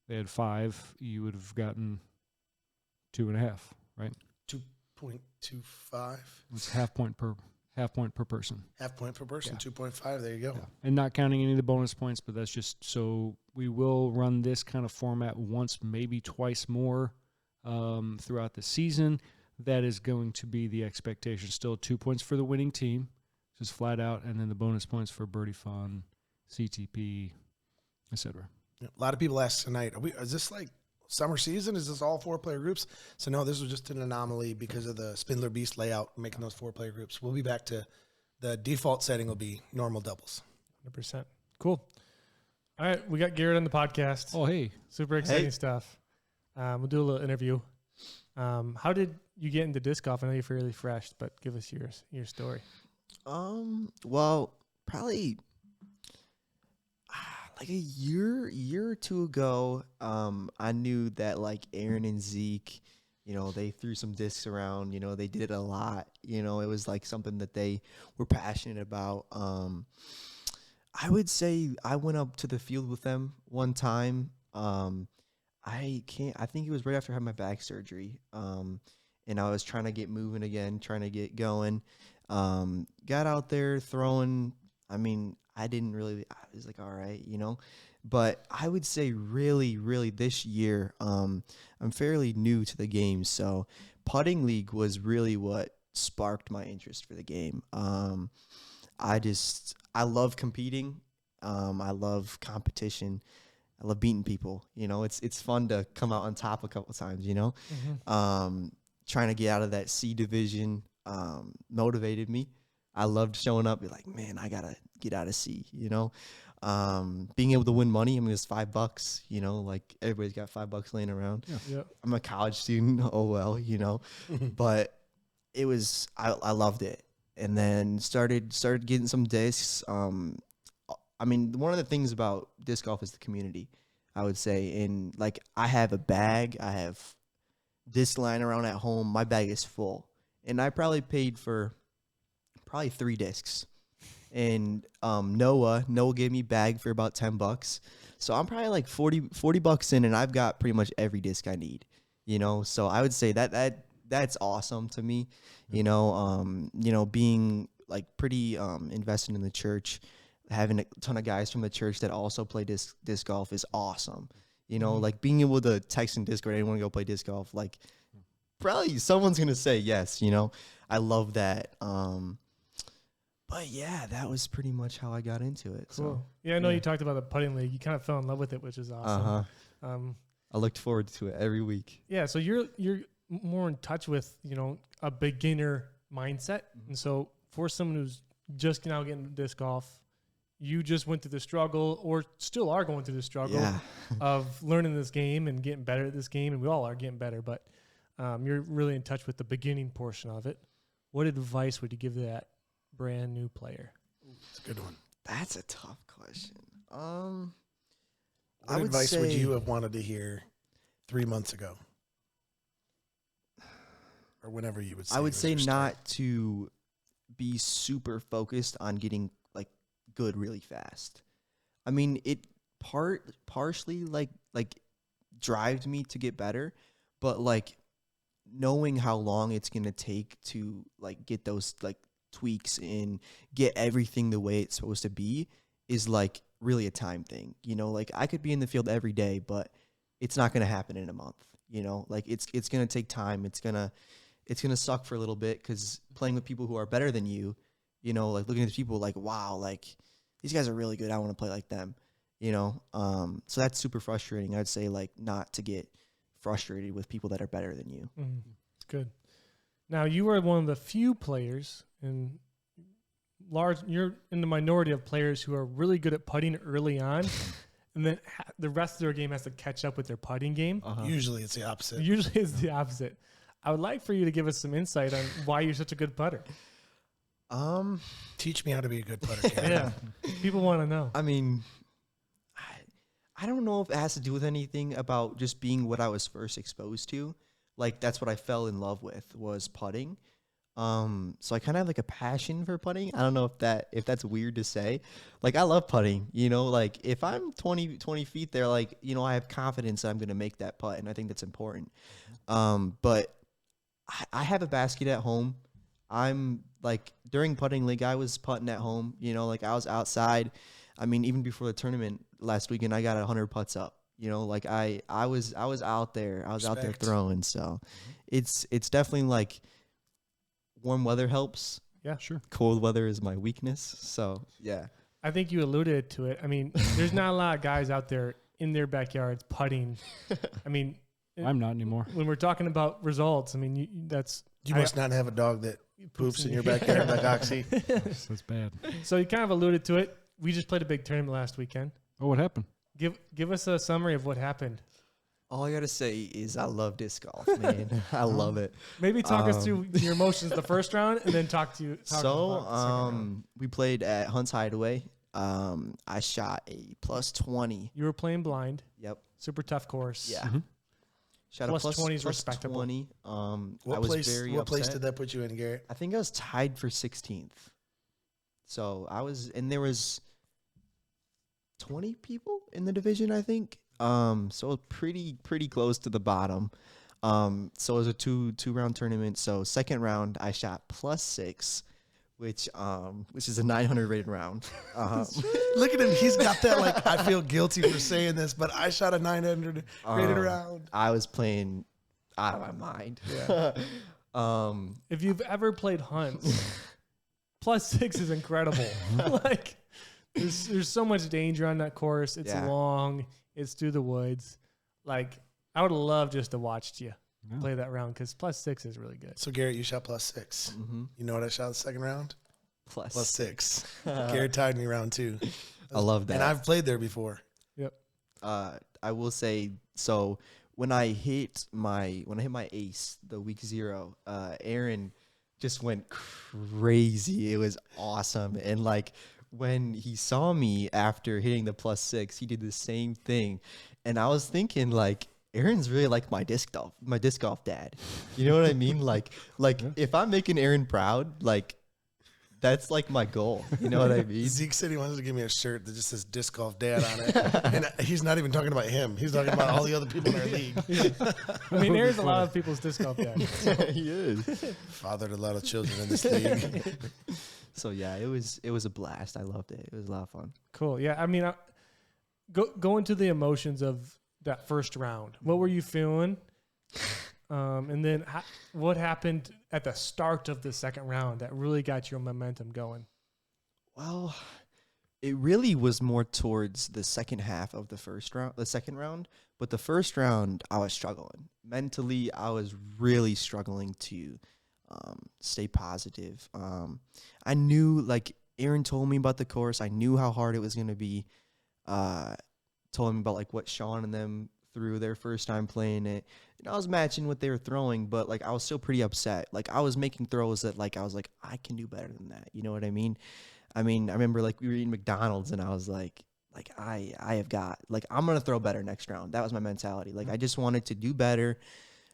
Speaker 3: they had 5, you would have gotten 2.5, right?
Speaker 2: 2.25.
Speaker 3: It's half point per person.
Speaker 2: Half point per person,
Speaker 3: Yeah.
Speaker 2: 2.5. There you go.
Speaker 3: Yeah. And not counting any of the bonus points, but that's just so we will run this kind of format once, maybe twice more throughout the season. That is going to be the expectation. Still 2 points for the winning team, just flat out, and then the bonus points for Birdie Fun, CTP, etc.
Speaker 2: A lot of people ask tonight, is this like summer season? Is this all 4-player groups? So no, this was just an anomaly because of the Spindler Beast layout, making those 4-player groups. We'll be back to the default setting will be normal doubles.
Speaker 1: 100%. Cool. All right, we got Garrett on the podcast.
Speaker 3: Oh, hey.
Speaker 1: Super exciting stuff. We'll do a little interview. How did you get into disc golf? I know you're fairly fresh, but give us your story.
Speaker 4: Well, probably like a year or two ago, I knew that like Aaron and Zeke, they threw some discs around, they did it a lot, it was like something that they were passionate about. I would say I went up to the field with them one time. I think it was right after I had my back surgery. And I was trying to get moving again, trying to get going. Got out there throwing. I was like, all right, But I would say really, really this year, I'm fairly new to the game. So putting league was really what sparked my interest for the game. I love competing. I love competition. I love beating people. It's fun to come out on top a couple times,
Speaker 1: Mm-hmm.
Speaker 4: Trying to get out of that C division motivated me. I loved showing up, be like, man, I got to get out of C, being able to win money. I mean, it's $5, like everybody's got $5 laying around.
Speaker 1: Yeah.
Speaker 4: I'm a college student. Oh, well, but it was, I loved it. And then started getting some discs. One of the things about disc golf is the community, I would say. And like, I have a bag, I have disc lying around at home. My bag is full. And I probably paid for 3 discs. And Noah gave me bag for about $10. So I'm probably like $40 in, and I've got pretty much every disc I need. So I would say that's awesome to me. Being like pretty invested in the church, having a ton of guys from the church that also play disc golf is awesome. Like being able to text in Discord, I want to go play disc golf. Like probably someone's gonna say yes. I love that. But yeah, that was pretty much how I got into it.
Speaker 1: Cool.
Speaker 4: So,
Speaker 1: Yeah, I know you talked about the putting league. You kind of fell in love with it, which is awesome.
Speaker 4: I looked forward to it every week.
Speaker 1: Yeah, so you're more in touch with, a beginner mindset.
Speaker 4: Mm-hmm.
Speaker 1: And so for someone who's just now getting into disc golf, you just went through the struggle, or still are going through the struggle of learning this game and getting better at this game. And we all are getting better, but you're really in touch with the beginning portion of it. What advice would you give to that brand new player?
Speaker 2: It's a good one.
Speaker 4: That's a tough question.
Speaker 2: What advice would you have wanted to hear 3 months ago? Or whenever you would say
Speaker 4: I would
Speaker 2: was
Speaker 4: say
Speaker 2: your start?
Speaker 4: not to be super focused on getting like good really fast. I mean, it partially like drived me to get better, but like knowing how long it's going to take to like get those like tweaks and get everything the way it's supposed to be is like really a time thing. Like I could be in the field every day, but it's not going to happen in a month. Like it's going to take time. It's going to suck for a little bit, because playing with people who are better than you, like looking at people like, wow, like these guys are really good. I want to play like them, so that's super frustrating. I'd say like not to get frustrated with people that are better than you.
Speaker 1: It's good. Now, you are one of the few players you're in the minority of players who are really good at putting early on, and then the rest of their game has to catch up with their putting game.
Speaker 2: Usually it's the opposite.
Speaker 1: Usually it's the opposite. I would like for you to give us some insight on why you're such a good putter.
Speaker 2: Teach me how to be a good putter, Ken.
Speaker 1: Yeah, people want to know.
Speaker 4: I mean, I don't know if it has to do with anything about just being what I was first exposed to. Like that's what I fell in love with, was putting. So I kind of have like a passion for putting. I don't know if that's weird to say. Like I love putting, like if I'm 20 feet there, like, I have confidence that I'm going to make that putt. And I think that's important. But I have a basket at home. I'm like during putting league, I was putting at home, like I was outside. I mean, even before the tournament last weekend, I got 100 putts up, like I was out there, out there throwing. So it's definitely like, warm weather helps.
Speaker 1: Yeah, sure.
Speaker 4: Cold weather is my weakness. So, yeah.
Speaker 1: I think you alluded to it. I mean, there's not a lot of guys out there in their backyards putting. I mean,
Speaker 3: I'm not anymore.
Speaker 1: When we're talking about results, I mean,
Speaker 2: you must not have a dog that poops in your backyard like Oxy.
Speaker 3: That's bad.
Speaker 1: So you kind of alluded to it. We just played a big tournament last weekend.
Speaker 3: Oh, what happened?
Speaker 1: Give us a summary of what happened.
Speaker 4: All I gotta say is I love disc golf, man. I love it.
Speaker 1: Maybe talk us through your emotions the first round, and then talk about the second round.
Speaker 4: We played at Hunt's Hideaway. I shot a +20.
Speaker 1: You were playing blind.
Speaker 4: Yep.
Speaker 1: Super tough course.
Speaker 4: Yeah.
Speaker 3: Mm-hmm.
Speaker 4: Shot
Speaker 1: plus
Speaker 4: a
Speaker 1: 20 is respectable.
Speaker 4: 20.
Speaker 2: What
Speaker 4: What
Speaker 2: place did that put you in, Garrett?
Speaker 4: I think I was tied for 16th. So and there was 20 people in the division, I think. So pretty close to the bottom. So it was a two round tournament. So second round I shot +6, which is a 900 rated round.
Speaker 2: Look at him. He's got that, like, I feel guilty for saying this, but I shot a 900 rated round.
Speaker 4: I was playing out of my mind. Yeah.
Speaker 1: If you've ever played hunts, +6 is incredible. Like there's so much danger on that course. It's long. It's through the woods. Like, I would love just to watch you play that round because +6 is really good.
Speaker 2: So, Garrett, you shot +6.
Speaker 4: Mm-hmm.
Speaker 2: You know what I shot the second round? +6.
Speaker 4: +6.
Speaker 2: Garrett tied me round 2.
Speaker 4: I love that.
Speaker 2: And I've played there before.
Speaker 1: Yep.
Speaker 4: I will say, so when I hit my ace, the week 0, Aaron just went crazy. It was awesome. And like, when he saw me after hitting the +6, he did the same thing. And I was thinking, like, Aaron's really like my disc golf dad. You know what I mean? Like if I'm making Aaron proud, like, that's like my goal. You know what I mean?
Speaker 2: Zeke said he wanted to give me a shirt that just says disc golf dad on it. And he's not even talking about him. He's talking about all the other people in our league.
Speaker 1: I mean, Aaron's a lot of people's disc golf dad.
Speaker 4: He is.
Speaker 2: Fathered a lot of children in this league.
Speaker 4: So yeah, it was a blast. I loved it. It was a lot of fun.
Speaker 1: Cool. Yeah. I mean, go into the emotions of that first round. What were you feeling? And then what happened at the start of the second round that really got your momentum going?
Speaker 4: Well, it really was more towards the second half of the second round. But the first round, I was struggling. Mentally, I was really struggling to stay positive. I knew, like, Aaron told me about the course. I knew how hard it was going to be. Told me about, like, what Sean and them threw their first time playing it. And I was matching what they were throwing, but, like, I was still pretty upset. Like, I was making throws that, like, I was like, I can do better than that. You know what I mean? I remember, like, we were eating McDonald's, and I was like, I have got, like, I'm going to throw better next round. That was my mentality. Like, I just wanted to do better,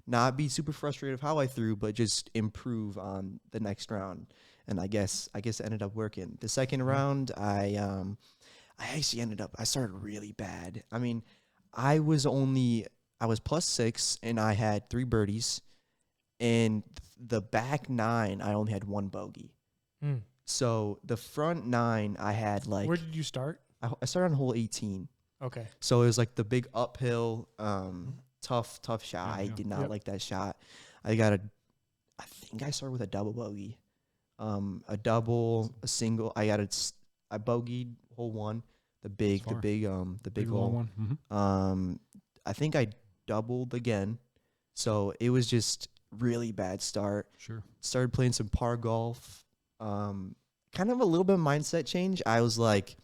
Speaker 4: not be super frustrated of how I threw, but just improve on the next round. And I guess it ended up working. The second round, I started really bad. I mean, I was +6 and I had 3 birdies, and the back 9, I only had 1 bogey. So the front 9, I had, like,
Speaker 1: where did you start?
Speaker 4: I started on hole 18.
Speaker 1: Okay.
Speaker 4: So it was like the big uphill, tough shot. I did not like that shot. I think I started with a double bogey, a double, a single. I bogeyed hole 1, the big hole.
Speaker 3: One. Mm-hmm.
Speaker 4: I think I doubled again. So it was just really bad start.
Speaker 3: Sure.
Speaker 4: Started playing some par golf. Kind of a little bit of mindset change. I was like,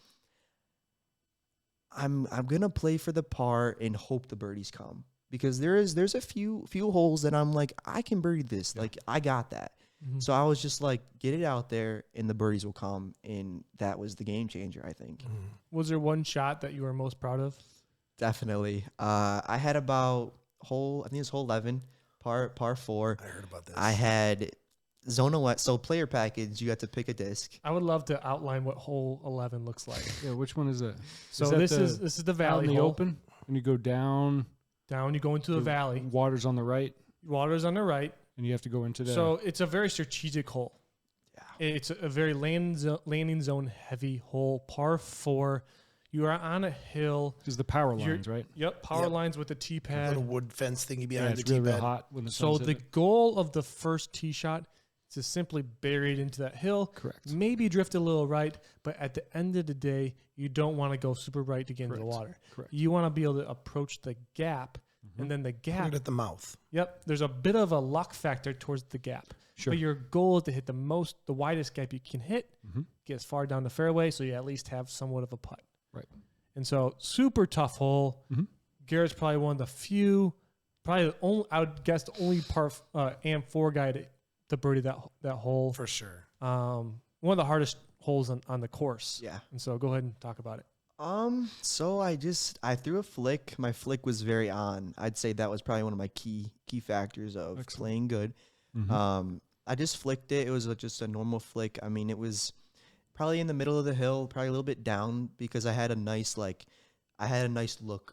Speaker 4: I'm gonna play for the par and hope the birdies come, because there's a few holes that I'm like, I can birdie this. Like, I got that. Mm-hmm. So I was just like, get it out there and the birdies will come. And that was the game changer, I think.
Speaker 1: Was there one shot that you were most proud of?
Speaker 4: Definitely. I had about I think it was hole 11, par 4.
Speaker 2: I heard about this.
Speaker 4: I had Zona West. So player package, you got to pick a disc.
Speaker 1: I would love to outline what hole 11 looks like.
Speaker 3: Yeah, which one is that?
Speaker 1: So
Speaker 3: that
Speaker 1: this is the
Speaker 3: out
Speaker 1: valley
Speaker 3: in the
Speaker 1: hole.
Speaker 3: open, and you go down.
Speaker 1: Down, you go into the valley.
Speaker 3: Water's on the right,
Speaker 1: Water's on the right.
Speaker 3: and you have to go into the.
Speaker 1: So it's a very strategic hole.
Speaker 4: Yeah.
Speaker 1: It's a very landing zone heavy hole, par 4. You are on a hill.
Speaker 3: Is the power lines, right?
Speaker 1: Yep, power
Speaker 2: Yep.
Speaker 1: lines with the tee
Speaker 2: A
Speaker 1: pad.
Speaker 2: little wood fence thingy
Speaker 3: Yeah,
Speaker 2: behind
Speaker 3: it's
Speaker 2: the
Speaker 3: really,
Speaker 2: tee
Speaker 3: real
Speaker 2: pad.
Speaker 3: hot when the
Speaker 1: So
Speaker 3: sun's
Speaker 1: the
Speaker 3: hitting it.
Speaker 1: goal of the first tee shot is to simply bury it into that hill.
Speaker 3: Correct.
Speaker 1: Maybe drift a little right, but at the end of the day, you don't want to go super right to get into the
Speaker 3: Correct.
Speaker 1: water.
Speaker 3: Correct.
Speaker 1: You want to be able to approach the gap, and then the
Speaker 2: Put
Speaker 1: gap.
Speaker 2: it at the mouth.
Speaker 1: Yep, there's a bit of a luck factor towards the gap.
Speaker 3: Sure.
Speaker 1: But your goal is to hit the widest gap you can hit,
Speaker 3: Mhm.
Speaker 1: get as far down the fairway, so you at least have somewhat of a putt.
Speaker 3: Right.
Speaker 1: And so, super tough hole.
Speaker 3: Mhm.
Speaker 1: Garrett's probably one of the few, probably the only, I would guess the only AM4 guy to birdie that hole.
Speaker 2: For sure.
Speaker 1: One of the hardest holes on the course.
Speaker 4: Yeah.
Speaker 1: And so, go ahead and talk about it.
Speaker 4: So I threw a flick. My flick was very on. I'd say that was probably one of my key factors of
Speaker 3: Excellent.
Speaker 4: playing good.
Speaker 3: Mhm.
Speaker 4: I just flicked it. It was just a normal flick. I mean, it was probably in the middle of the hill, probably a little bit down because I had a nice look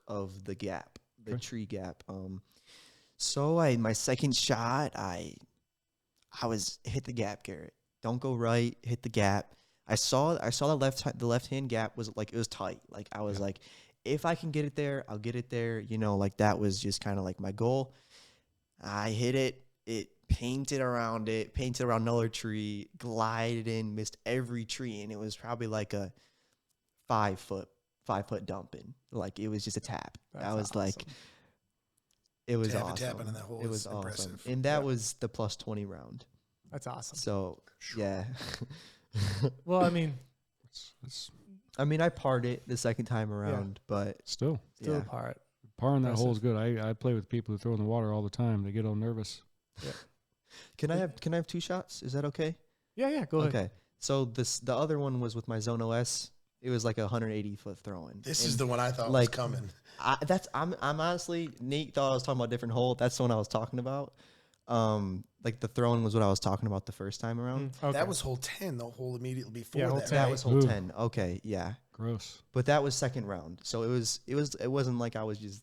Speaker 4: of the gap, the
Speaker 3: Okay.
Speaker 4: tree gap. So my second shot, I was hit the gap, Garrett. Don't go right, hit the gap. I saw the left hand gap was like, it was tight. Like I was like, if I can get it there, I'll get it there. You know, like that was just kind of like my goal. I hit it. It painted around another tree, glided in, missed every tree, and it was probably like a 5 foot dumping. Like it was just a tap. I was like, it was awesome.
Speaker 2: Tapping in that hole
Speaker 4: It
Speaker 2: is
Speaker 4: was awesome,
Speaker 2: impressive.
Speaker 4: and that was the plus 20 round.
Speaker 1: That's awesome.
Speaker 4: So yeah.
Speaker 1: Well, I mean,
Speaker 3: It's
Speaker 4: I mean, I parred it the second time around, but
Speaker 3: still
Speaker 1: still
Speaker 4: yeah.
Speaker 1: a part.
Speaker 3: parring that
Speaker 1: Impressive.
Speaker 3: hole is good. I play with people who throw in the water all the time. They get all nervous.
Speaker 4: Can I have 2 shots? Is that okay?
Speaker 1: Yeah, go ahead.
Speaker 4: Okay. So the other one was with my Zone OS. It was like a 180-foot throw-in.
Speaker 2: This
Speaker 4: And
Speaker 2: is the one I thought was
Speaker 4: like,
Speaker 2: coming.
Speaker 4: I'm honestly, Nate thought I was talking about a different hole. That's the one I was talking about. Like the throw-in was what I was talking about the first time around.
Speaker 1: Okay.
Speaker 2: That was hole 10, the hole immediately before
Speaker 1: Yeah, hole
Speaker 2: that.
Speaker 1: 10.
Speaker 4: That
Speaker 2: right?
Speaker 4: was hole
Speaker 3: Ooh.
Speaker 4: 10. Okay, yeah.
Speaker 3: Gross.
Speaker 4: But that was second round. So it wasn't like I was just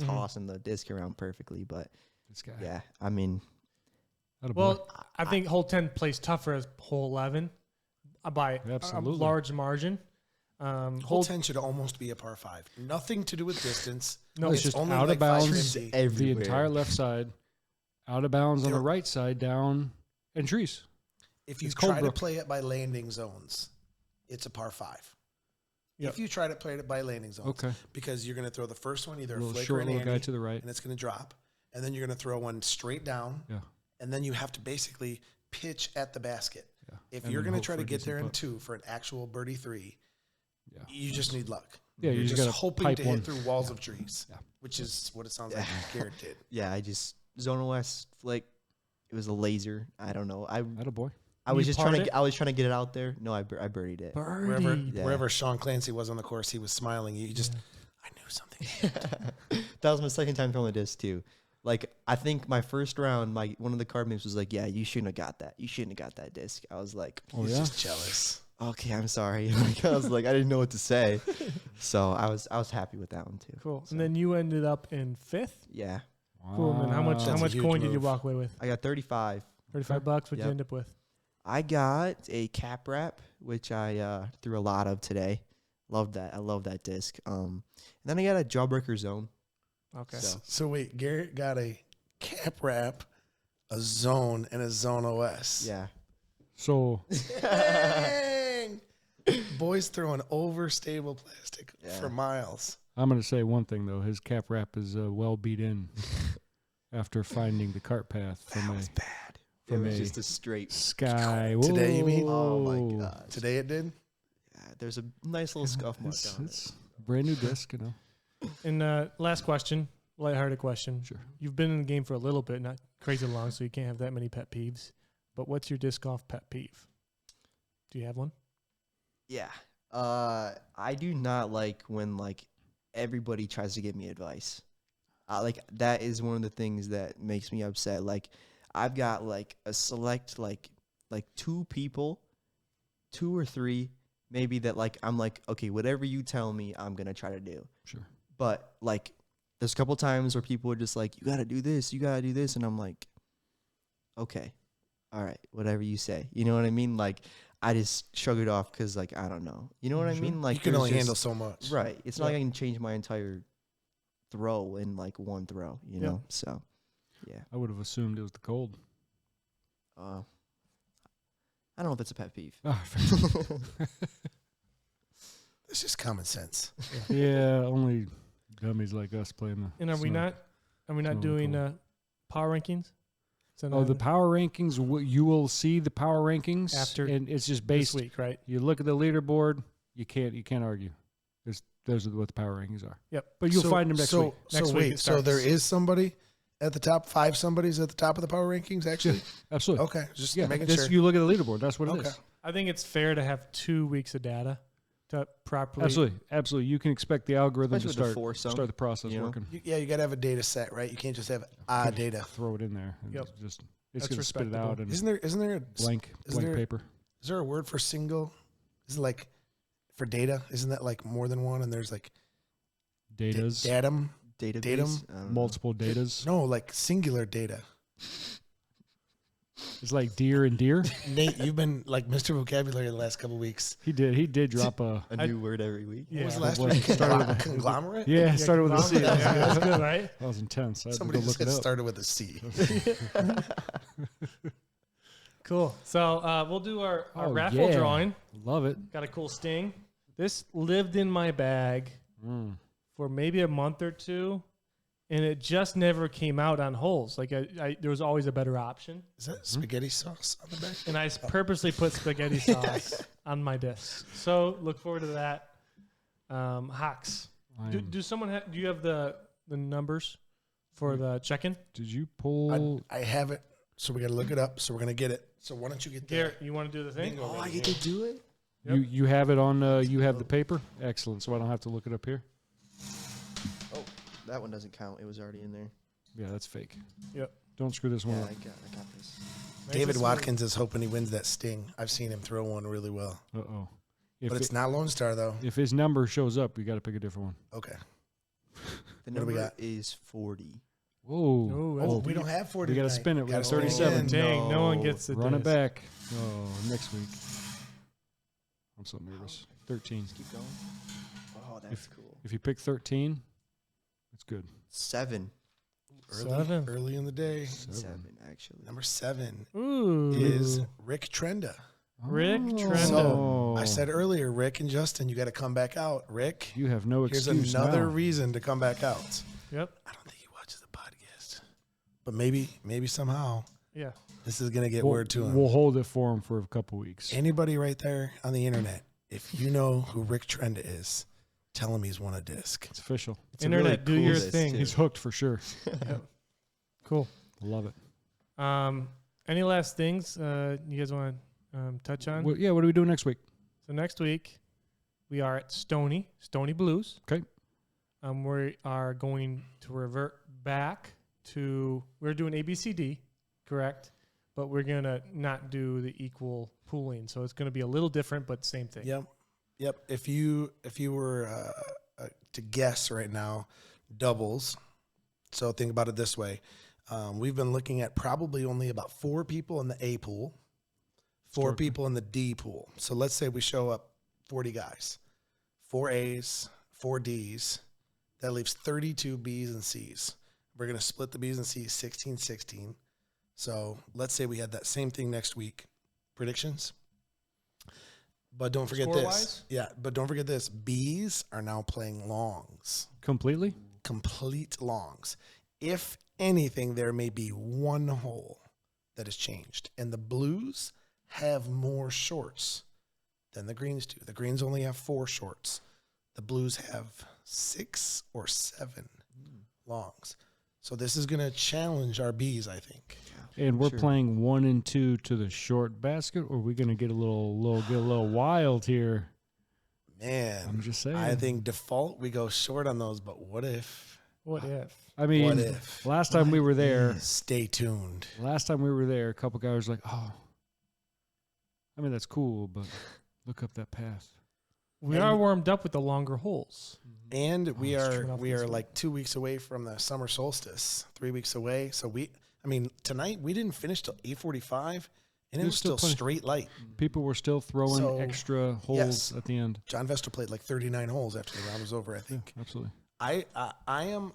Speaker 1: Mhm.
Speaker 4: tossing the disc around perfectly, but
Speaker 3: This guy.
Speaker 4: yeah, I mean,
Speaker 3: Attaboy.
Speaker 1: Well, I think hole 10 plays tougher as hole 11 by
Speaker 3: Absolutely.
Speaker 1: a large margin.
Speaker 2: Hole 10 should almost be a par 5. Nothing to do with distance.
Speaker 1: No,
Speaker 3: it's just
Speaker 2: only
Speaker 3: out of
Speaker 2: like
Speaker 3: bounds.
Speaker 2: 550.
Speaker 3: the
Speaker 4: everywhere.
Speaker 3: entire left side, out of bounds on the
Speaker 2: There-
Speaker 3: right side, down, and trees.
Speaker 2: If you
Speaker 3: It's
Speaker 2: try to
Speaker 3: Coldbrook.
Speaker 2: play it by landing zones, it's a par 5.
Speaker 1: Yep.
Speaker 2: If you try to play it by landing zones,
Speaker 3: Okay.
Speaker 2: because you're going to throw the first one, either
Speaker 3: A
Speaker 2: a
Speaker 3: little
Speaker 2: flick or
Speaker 3: short
Speaker 2: an
Speaker 3: little guy
Speaker 2: ante,
Speaker 3: to the right.
Speaker 2: and it's going to drop. And then you're going to throw one straight down,
Speaker 3: Yeah.
Speaker 2: and then you have to basically pitch at the basket.
Speaker 3: Yeah.
Speaker 2: If
Speaker 3: And
Speaker 2: you're
Speaker 3: then
Speaker 2: going to
Speaker 3: hope
Speaker 2: try
Speaker 3: for
Speaker 2: to
Speaker 3: a
Speaker 2: get
Speaker 3: decent
Speaker 2: there in
Speaker 3: putt.
Speaker 2: 2 for an actual birdie 3,
Speaker 3: Yeah.
Speaker 2: you just need luck.
Speaker 3: Yeah,
Speaker 2: You're
Speaker 3: you just
Speaker 2: just
Speaker 3: gotta
Speaker 2: hoping
Speaker 3: pipe
Speaker 2: to
Speaker 3: one.
Speaker 2: hit through walls of trees,
Speaker 3: Yeah.
Speaker 2: which is what it sounds like Garrett did.
Speaker 4: yeah, I just Zone OS flick. It was a laser. I don't know.
Speaker 3: Attaboy.
Speaker 4: I was
Speaker 1: You
Speaker 4: just trying
Speaker 1: parred
Speaker 4: to I was trying to get it out there. No, I birdied it.
Speaker 2: Wherever,
Speaker 1: Birdie.
Speaker 4: Yeah.
Speaker 2: wherever Sean Clancy was on the course, he was smiling. You just, I knew something.
Speaker 4: That was my second time throwing the disc too. Like I think my first round, one of the card mates was like, "Yeah, you shouldn't have got that. You shouldn't have got that disc." I was like,
Speaker 3: Oh,
Speaker 2: He's
Speaker 3: yeah?
Speaker 2: just jealous.
Speaker 4: "Okay, I'm sorry." Like, I was like, I didn't know what to say. So I was happy with that one too.
Speaker 1: Cool.
Speaker 4: So,
Speaker 1: And then you ended up in 5th.
Speaker 4: yeah,
Speaker 1: Cool. And then how much
Speaker 2: That's a huge
Speaker 1: coin did you
Speaker 2: move.
Speaker 1: walk away with?
Speaker 4: I got 35.
Speaker 1: $35. What'd you
Speaker 4: Yep.
Speaker 1: end up with?
Speaker 4: I got a cap wrap, which I threw a lot of today. Loved that. I love that disc. And then I got a jawbreaker zone.
Speaker 1: Okay.
Speaker 2: So wait, Garrett got a cap wrap, a zone, and a Zone OS.
Speaker 4: Yeah.
Speaker 3: So
Speaker 2: Dang! Boys throwing overstable plastic
Speaker 4: Yeah.
Speaker 2: for miles.
Speaker 3: I'm going to say one thing, though. His cap wrap is well beat in after finding the cart path from a
Speaker 4: bad. It
Speaker 3: from
Speaker 4: was
Speaker 3: a
Speaker 4: just a straight.
Speaker 3: sky.
Speaker 2: Today, you mean?
Speaker 4: Oh my
Speaker 3: Whoa.
Speaker 4: god.
Speaker 2: Today it did.
Speaker 4: Yeah, there's a nice little scuff mark
Speaker 3: It's,
Speaker 4: on it.
Speaker 3: it's a brand new disc, you know.
Speaker 1: And last question, lighthearted question.
Speaker 3: Sure.
Speaker 1: You've been in the game for a little bit, not crazy long, so you can't have that many pet peeves. But what's your disc golf pet peeve? Do you have one?
Speaker 4: Yeah. I do not like when everybody tries to give me advice. Like that is one of the things that makes me upset. Like I've got like a select like 2 people, 2 or 3 maybe that like I'm like, okay, whatever you tell me, I'm gonna try to do.
Speaker 3: Sure.
Speaker 4: But like there's a couple times where people are just like, you gotta do this, and I'm like, okay, all right, whatever you say. You know what I mean? Like I just shrug it off because like I don't know. You know what I mean? Like
Speaker 2: you can
Speaker 4: there's
Speaker 2: only
Speaker 4: just-
Speaker 2: handle so much.
Speaker 4: Right. It's not like I can change my entire throw in like one throw, you know? So, yeah.
Speaker 3: I would have assumed it was the cold.
Speaker 4: I don't know if it's a pet peeve.
Speaker 3: Oh,
Speaker 2: It's just common sense.
Speaker 3: yeah, only dummies like us playing the.
Speaker 1: And are we
Speaker 3: snow.
Speaker 1: not doing power rankings? So
Speaker 3: Oh, the power rankings. You will see the power rankings
Speaker 1: After
Speaker 3: and it's just
Speaker 1: this
Speaker 3: based.
Speaker 1: week, right?
Speaker 3: You look at the leaderboard. You can't argue. Those are what the power rankings are.
Speaker 1: Yep.
Speaker 3: But you'll find them next week.
Speaker 1: Next week it
Speaker 2: so there
Speaker 1: starts.
Speaker 2: is somebody at the top, 5 somebody's at the top of the power rankings, actually?
Speaker 3: Absolutely.
Speaker 2: Okay, just
Speaker 3: Yeah,
Speaker 2: making
Speaker 3: this-
Speaker 2: sure.
Speaker 3: you look at the leaderboard. That's what it
Speaker 2: Okay.
Speaker 3: is.
Speaker 1: I think it's fair to have 2 weeks of data to properly.
Speaker 3: Absolutely. You can expect the algorithm
Speaker 4: Especially
Speaker 3: to
Speaker 4: with the
Speaker 3: start
Speaker 4: foursome,
Speaker 3: start the process
Speaker 4: you know?
Speaker 3: working.
Speaker 2: Yeah, you got to have a data set, right? You can't just have data.
Speaker 3: Throw it in there. And
Speaker 1: Yep.
Speaker 3: It's
Speaker 1: That's
Speaker 3: going to spit it out and
Speaker 2: Isn't there a
Speaker 3: blank
Speaker 2: there-
Speaker 3: paper.
Speaker 2: Is there a word for single? Is it like for data? Isn't that like more than one? And there's like
Speaker 3: Datas,
Speaker 2: datum.
Speaker 4: Database?
Speaker 2: Datum?
Speaker 4: I don't know.
Speaker 3: multiple datas.
Speaker 2: No, like singular data.
Speaker 3: It's like deer and deer.
Speaker 2: Nate, you've been like Mr. Vocabulary the last couple weeks.
Speaker 3: He did drop a.
Speaker 4: A new word every week.
Speaker 1: Yeah.
Speaker 2: What was the
Speaker 3: It
Speaker 2: last
Speaker 3: was-
Speaker 2: one?
Speaker 3: started with a-
Speaker 2: Conglomerate?
Speaker 3: Yeah, it started with a C.
Speaker 1: Yeah, that's good, right?
Speaker 3: That was intense. I had
Speaker 2: Somebody
Speaker 3: to go
Speaker 2: just
Speaker 3: look
Speaker 2: said
Speaker 3: it up.
Speaker 2: started with a C.
Speaker 1: Cool. So we'll do our
Speaker 3: Oh,
Speaker 1: raffle
Speaker 3: yeah.
Speaker 1: drawing.
Speaker 3: Love it.
Speaker 1: Got a cool sting. This lived in my bag for maybe a month or 2, and it just never came out on holes. Like there was always a better option,
Speaker 2: Is that spaghetti sauce on the back?
Speaker 1: and I purposely put spaghetti sauce on my disc. So look forward to that. Hawks. Do someone do you have the numbers for the check-in?
Speaker 3: Did you pull?
Speaker 2: I have it, so we got to look it up. So we're gonna get it. So why don't you get there?
Speaker 1: Garrett, you want to do the thing?
Speaker 2: Bingo.
Speaker 4: Oh, I get to do it?
Speaker 1: Yep.
Speaker 3: You have it on. You have the paper. Excellent. So I don't have to look it up here.
Speaker 4: Oh, that one doesn't count. It was already in there.
Speaker 3: Yeah, that's fake.
Speaker 1: Yep.
Speaker 3: Don't screw this one
Speaker 4: Yeah,
Speaker 3: up.
Speaker 4: I got this.
Speaker 2: David
Speaker 1: Nice.
Speaker 2: Watkins is hoping he wins that sting. I've seen him throw one really well,
Speaker 3: Uh-oh.
Speaker 2: but it's not Lone Star though.
Speaker 3: If his number shows up, you got to pick a different one.
Speaker 2: Okay.
Speaker 4: The
Speaker 2: What do we
Speaker 4: number
Speaker 2: got?
Speaker 4: is 40.
Speaker 3: Whoa.
Speaker 1: Ooh, that's
Speaker 2: Oh, we don't have 40.
Speaker 3: We gotta
Speaker 2: tonight.
Speaker 3: spin it. We
Speaker 2: Gotta
Speaker 3: got
Speaker 2: spin it
Speaker 3: 37.
Speaker 2: again.
Speaker 1: Dang, no one gets the
Speaker 3: Run it
Speaker 1: disc.
Speaker 3: back. Oh, next week. I'm so nervous. 13.
Speaker 4: Keep going. Oh, that's cool.
Speaker 3: If you pick 13, it's good.
Speaker 4: 7.
Speaker 2: Early in the day.
Speaker 4: 7, actually.
Speaker 2: Number 7
Speaker 1: Ooh.
Speaker 2: is Rick Trenda.
Speaker 1: Rick Trenda.
Speaker 2: So I said earlier, Rick and Justin, you got to come back out. Rick,
Speaker 3: You have no
Speaker 2: here's
Speaker 3: excuse
Speaker 2: another
Speaker 3: now.
Speaker 2: reason to come back out.
Speaker 1: Yep.
Speaker 2: I don't think he watches the podcast, but maybe somehow
Speaker 1: Yeah.
Speaker 2: this is gonna get
Speaker 3: We'll-
Speaker 2: word to him.
Speaker 3: We'll hold it for him for a couple weeks.
Speaker 2: Anybody right there on the internet, if you know who Rick Trenda is, tell him he's won a disc.
Speaker 3: It's official.
Speaker 4: It's a
Speaker 1: Internet, do
Speaker 4: really cool
Speaker 1: your
Speaker 4: list,
Speaker 1: thing.
Speaker 4: too.
Speaker 3: He's hooked for sure.
Speaker 1: Cool.
Speaker 3: Love it.
Speaker 1: Any last things you guys want to touch on?
Speaker 3: Well, yeah, what are we doing next week?
Speaker 1: So next week we are at Stony Blues.
Speaker 3: Okay.
Speaker 1: We are going to revert back to we're doing ABCD, correct? But we're gonna not do the equal pooling, so it's gonna be a little different, but same thing.
Speaker 2: Yep. If you were to guess right now, doubles. So think about it this way: we've been looking at probably only about 4 people in the A pool, 4 people in the D pool. So let's say we show up 40 guys, 4 A's, 4 D's. That leaves 32 B's and C's. We're going to split the B's and C's 16-16. So let's say we had that same thing next week. Predictions? But don't forget this.
Speaker 1: Score-wise?
Speaker 2: Yeah, but don't forget this. B's are now playing longs,
Speaker 3: Completely?
Speaker 2: complete longs. If anything, there may be 1 hole that has changed. And the Blues have more shorts than the Greens do. The Greens only have 4 shorts. The Blues have 6 or 7 longs. So this is going to challenge our B's, I think.
Speaker 3: And we're
Speaker 4: Sure.
Speaker 3: playing 1 and 2 to the short basket, or are we going to get a little wild here?
Speaker 2: Man,
Speaker 3: I'm just saying.
Speaker 2: I think default we go short on those, but what if
Speaker 1: What if?
Speaker 3: I mean,
Speaker 2: What if?
Speaker 3: last time we were there,
Speaker 2: Stay tuned.
Speaker 3: last time we were there, a couple guys were like, "Oh, I mean that's cool, but look up that path."
Speaker 1: We
Speaker 2: And-
Speaker 1: are warmed up with the longer holes.
Speaker 2: And we
Speaker 1: it's
Speaker 2: are
Speaker 1: true enough,
Speaker 2: we
Speaker 1: that's
Speaker 2: are
Speaker 1: right.
Speaker 2: like 2 weeks away from the summer solstice. 3 weeks away. So tonight we didn't finish till 8:45, and it
Speaker 3: There's
Speaker 2: was
Speaker 3: still
Speaker 2: still
Speaker 3: plenty.
Speaker 2: straight light.
Speaker 3: People were still throwing
Speaker 2: So,
Speaker 3: extra holes
Speaker 2: yes.
Speaker 3: at the end.
Speaker 2: John Vester played like 39 holes after the round was over. I think.
Speaker 3: Absolutely.
Speaker 2: I am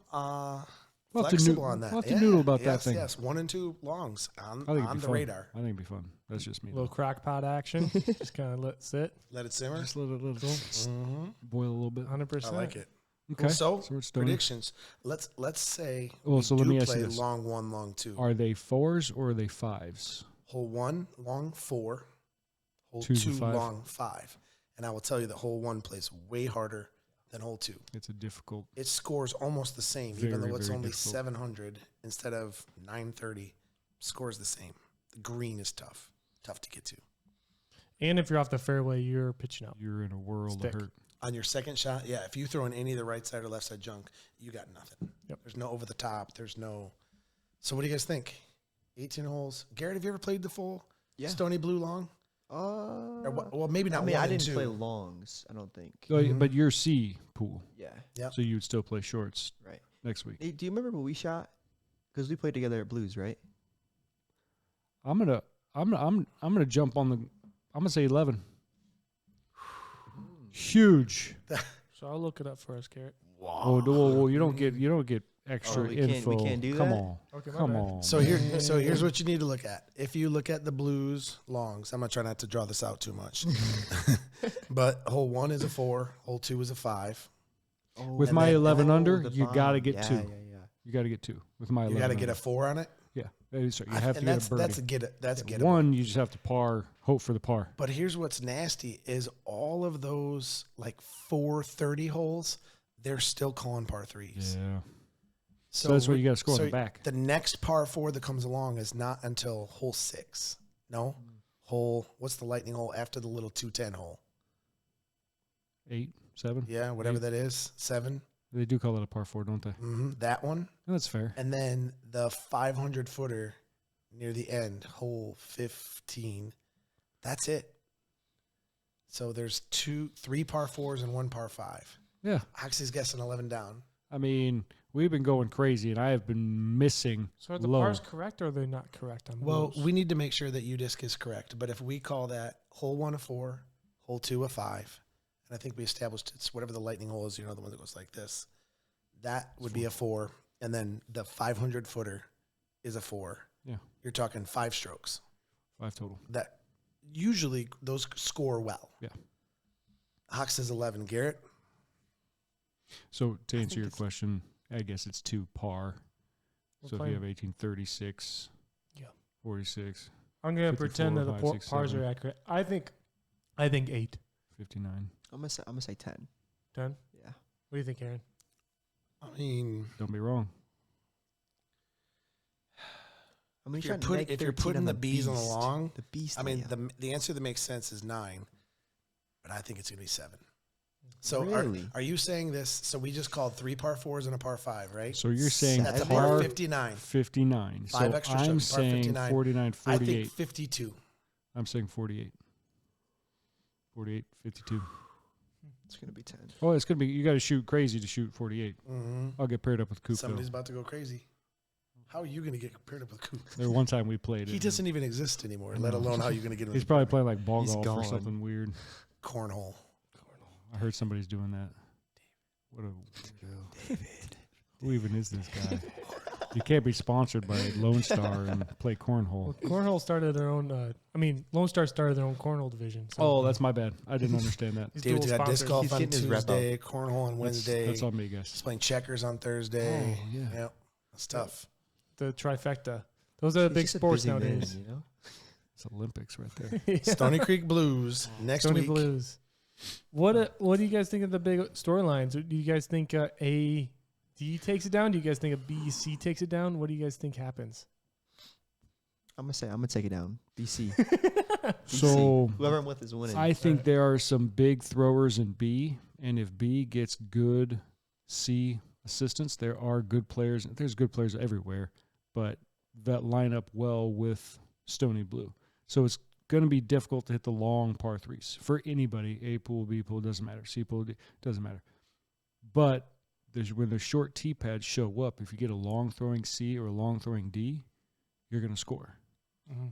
Speaker 3: We'll have to
Speaker 2: flexible
Speaker 3: noo-
Speaker 2: on that.
Speaker 3: we'll have to noodle about that
Speaker 2: yes,
Speaker 3: thing.
Speaker 2: Yes, 1 and 2 longs on
Speaker 3: I think it'd
Speaker 2: on
Speaker 3: be
Speaker 2: the
Speaker 3: fun.
Speaker 2: radar.
Speaker 3: I think it'd be fun. That's just me.
Speaker 1: A little
Speaker 3: though.
Speaker 1: crock pot action. Just kind of let it sit.
Speaker 2: Let it simmer.
Speaker 3: Just let it
Speaker 2: Mm-hmm.
Speaker 3: boil a little bit.
Speaker 1: 100%.
Speaker 2: I like it.
Speaker 3: Okay.
Speaker 2: So
Speaker 3: we're Stony.
Speaker 2: predictions. Let's say
Speaker 3: Well,
Speaker 2: we
Speaker 3: so
Speaker 2: do
Speaker 3: let me ask you
Speaker 2: play
Speaker 3: this.
Speaker 2: long 1, long 2.
Speaker 3: Are they 4s or are they 5s?
Speaker 2: Hole 1, long 4. Hole
Speaker 3: 2's a
Speaker 2: 2,
Speaker 3: 5.
Speaker 2: long 5. And I will tell you that hole 1 plays way harder than hole 2.
Speaker 3: It's a difficult.
Speaker 2: It scores almost the same, even
Speaker 3: Very,
Speaker 2: though it's
Speaker 3: very
Speaker 2: only
Speaker 3: difficult.
Speaker 2: 700 instead of 930. Scores the same. The green is tough to get to.
Speaker 1: And if you're off the fairway, you're pitching out.
Speaker 3: You're in a world
Speaker 1: Stick.
Speaker 3: of hurt.
Speaker 2: On your second shot, yeah, if you throw in any of the right side or left side junk, you got nothing.
Speaker 1: Yep.
Speaker 2: There's no over the top. There's no. So what do you guys think? 18 holes. Garrett, have you ever played the full Stony Blue long? Well, maybe not.
Speaker 4: I mean,
Speaker 2: one
Speaker 4: I
Speaker 2: and
Speaker 4: didn't
Speaker 2: two.
Speaker 4: play longs. I don't think.
Speaker 3: So, But your C pool,
Speaker 4: Yeah.
Speaker 2: Yep.
Speaker 3: so you would still play shorts
Speaker 4: Right.
Speaker 3: next week.
Speaker 4: Hey, do you remember when we shot? Because we played together at Blues, right?
Speaker 3: I'm gonna jump on the. I'm gonna say 11. Huge.
Speaker 1: So I'll look it up for us, Garrett.
Speaker 3: Oh, well, you don't get extra
Speaker 4: we can't-
Speaker 3: info.
Speaker 4: we can't do
Speaker 3: Come
Speaker 4: that?
Speaker 3: on.
Speaker 1: Okay, my
Speaker 3: Come
Speaker 1: bad.
Speaker 3: on.
Speaker 2: So here's what you need to look at. If you look at the Blues longs, I'm gonna try not to draw this out too much, but hole 1 is a 4, hole 2 is a 5.
Speaker 4: Oh,
Speaker 3: With
Speaker 2: and
Speaker 3: my
Speaker 2: then-
Speaker 3: 11 under,
Speaker 4: the
Speaker 3: you
Speaker 4: bomb.
Speaker 3: gotta get
Speaker 4: Yeah,
Speaker 3: 2.
Speaker 4: Yeah,
Speaker 3: You got to get 2 with my 11.
Speaker 2: You got to get
Speaker 3: under.
Speaker 2: a 4 on it.
Speaker 3: Yeah, that is right. You have to
Speaker 2: and
Speaker 3: get a birdie.
Speaker 2: that's gettable.
Speaker 3: 1, you just have to par, hope for the par.
Speaker 2: But here's what's nasty is all of those like 430 holes, they're still calling par 3s.
Speaker 3: Yeah. So that's what you gotta score on the back.
Speaker 2: The next par 4 that comes along is not until hole 6. No? What's the lightning hole after the little 210 hole?
Speaker 3: 8, 7.
Speaker 2: Yeah, whatever
Speaker 3: 8.
Speaker 2: that is. 7.
Speaker 3: They do call it a par 4, don't they?
Speaker 2: That one.
Speaker 3: That's fair.
Speaker 2: And then the 500 footer near the end, hole 15. That's it. So there's 3 par 4s and 1 par 5.
Speaker 3: Yeah.
Speaker 2: Oxy's guessing 11 down.
Speaker 3: I mean, we've been going crazy, and I have been missing
Speaker 1: So are the
Speaker 3: low.
Speaker 1: pars correct or are they not correct on
Speaker 2: Well,
Speaker 1: those?
Speaker 2: we need to make sure that UDisc is correct. But if we call that hole 1 a 4, hole 2 a 5, and I think we established it's whatever the lightning hole is, the one that goes like this, that would be a 4. And then the 500 footer is a 4.
Speaker 3: Yeah.
Speaker 2: You're talking 5 strokes.
Speaker 3: 5 total.
Speaker 2: That usually those score well.
Speaker 3: Yeah.
Speaker 2: Hawks is 11. Garrett?
Speaker 3: So to answer your question, I guess it's 2 par.
Speaker 1: We're
Speaker 3: So if
Speaker 1: playing-
Speaker 3: you have 1836,
Speaker 1: Yeah.
Speaker 3: 46,
Speaker 1: I'm going to
Speaker 3: 54,
Speaker 1: pretend that the
Speaker 3: 5, 6,
Speaker 1: pars
Speaker 3: 7.
Speaker 1: are accurate. I think 8.
Speaker 3: 59.
Speaker 4: I'm gonna say 10.
Speaker 1: 10.
Speaker 4: Yeah.
Speaker 1: What do you think, Aaron?
Speaker 2: I mean,
Speaker 3: Don't be wrong.
Speaker 4: I mean,
Speaker 2: if you're putting the bees on the long,
Speaker 4: the beast.
Speaker 2: I mean,
Speaker 4: layup.
Speaker 2: the answer that makes sense is 9, but I think it's going to be 7. So
Speaker 4: Really?
Speaker 2: are you saying this? So we just called 3 par 4s and a par 5, right?
Speaker 3: So you're saying
Speaker 2: That's a
Speaker 3: par
Speaker 2: par 59.
Speaker 3: 59.
Speaker 2: 5
Speaker 3: So
Speaker 2: extra
Speaker 3: I'm
Speaker 2: strokes, par
Speaker 3: saying
Speaker 2: 59.
Speaker 3: 49,
Speaker 2: I
Speaker 3: 48.
Speaker 2: think 52.
Speaker 3: I'm saying 48. 48, 52.
Speaker 4: It's gonna be 10.
Speaker 3: Oh, it's going to be, you got to shoot crazy to shoot 48.
Speaker 2: Mm-hmm.
Speaker 3: I'll get paired up with Coop.
Speaker 2: Somebody's
Speaker 3: though.
Speaker 2: about to go crazy. How are you going to get paired up with Coop?
Speaker 3: There one time we played
Speaker 2: He
Speaker 3: it.
Speaker 2: doesn't even exist anymore,
Speaker 3: I
Speaker 2: let
Speaker 3: know.
Speaker 2: alone how you're going to get him.
Speaker 3: He's probably playing like ball
Speaker 4: He's
Speaker 3: golf or
Speaker 4: gone.
Speaker 3: something weird.
Speaker 2: cornhole.
Speaker 3: I heard somebody's doing that. What a weirdo. David. Who even is this guy? You can't be sponsored by Lone Star and play cornhole.
Speaker 1: Well, Cornhole started their own. Lone Star started their own cornhole division. So
Speaker 3: Oh, that's my bad. I didn't understand that.
Speaker 1: He's
Speaker 2: David's
Speaker 1: dual
Speaker 2: got disc
Speaker 1: sponsored.
Speaker 2: golf
Speaker 4: He's
Speaker 2: on
Speaker 4: getting his rep
Speaker 2: Tuesday, cornhole on
Speaker 3: That's,
Speaker 2: Wednesday.
Speaker 3: that's on me, guys.
Speaker 2: He's playing checkers on Thursday.
Speaker 3: Oh, yeah.
Speaker 2: Yep. That's tough.
Speaker 1: The trifecta. Those are the
Speaker 4: He's
Speaker 1: big
Speaker 4: just a
Speaker 1: sports
Speaker 4: busy man,
Speaker 1: nowadays.
Speaker 4: you know?
Speaker 3: It's Olympics right there.
Speaker 1: Yeah.
Speaker 2: Stony Creek Blues next
Speaker 1: Stony
Speaker 2: week.
Speaker 1: Blues. What do you guys think of the big storylines? Do you guys think A D takes it down? Do you guys think a B C takes it down? What do you guys think happens?
Speaker 4: I'm gonna take it down. BC.
Speaker 3: So
Speaker 4: Whoever I'm with is winning.
Speaker 3: I think there are some big throwers in B, and if B gets good, C assistants. There are good players. There's good players everywhere, but that line up well with Stony Blue. So it's going to be difficult to hit the long par threes for anybody. A pool, B pool, doesn't matter. C pool, doesn't matter. But when the short tee pads show up, if you get a long throwing C or a long throwing D, you're going to score. Mm-hmm.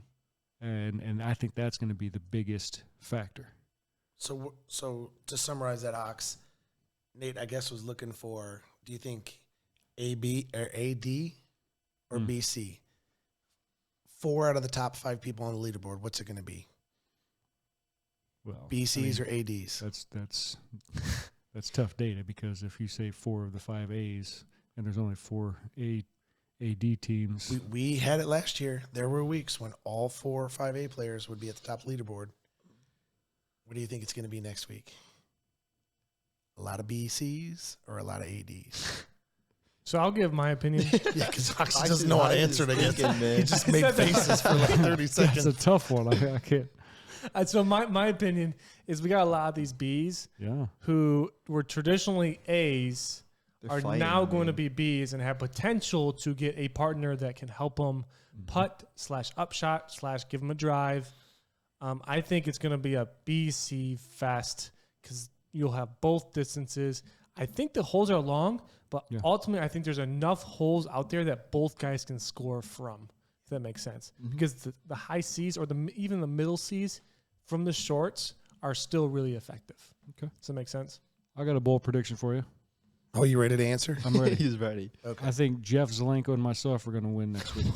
Speaker 3: And I think that's going to be the biggest factor.
Speaker 2: So to summarize that, Ox, Nate, I guess, was looking for, do you think AB or AD or BC? 4 out of the top 5 people on the leaderboard, what's it going to be?
Speaker 3: Well,
Speaker 2: BCs or ADs?
Speaker 3: That's tough data, because if you say 4 of the 5 A's and there's only 4 AD teams.
Speaker 2: We had it last year. There were weeks when all 4 or 5 A players would be at the top leaderboard. What do you think it's going to be next week? A lot of BCs or a lot of ADs?
Speaker 1: So I'll give my opinion.
Speaker 2: Yeah, because Ox doesn't know how to answer it, I guess. He just made faces for like 30 seconds.
Speaker 3: It's a tough one. I can't.
Speaker 1: So my opinion is we got a lot of these Bs who were traditionally A's are now going to be Bs and have potential to get a partner that can help them putt / upshot / give them a drive. I think it's going to be a BC fest because you'll have both distances. I think the holes are long, but ultimately I think there's enough holes out there that both guys can score from, if that makes sense. Mm-hmm. Because the high Cs or even the middle Cs from the shorts are still really effective.
Speaker 3: Okay.
Speaker 1: Does that make sense?
Speaker 3: I got a bold prediction for you.
Speaker 2: Oh, you ready to answer?
Speaker 3: I'm ready.
Speaker 4: He's ready.
Speaker 2: Okay.
Speaker 3: I think Jeff Zelenko and myself are going to win next week.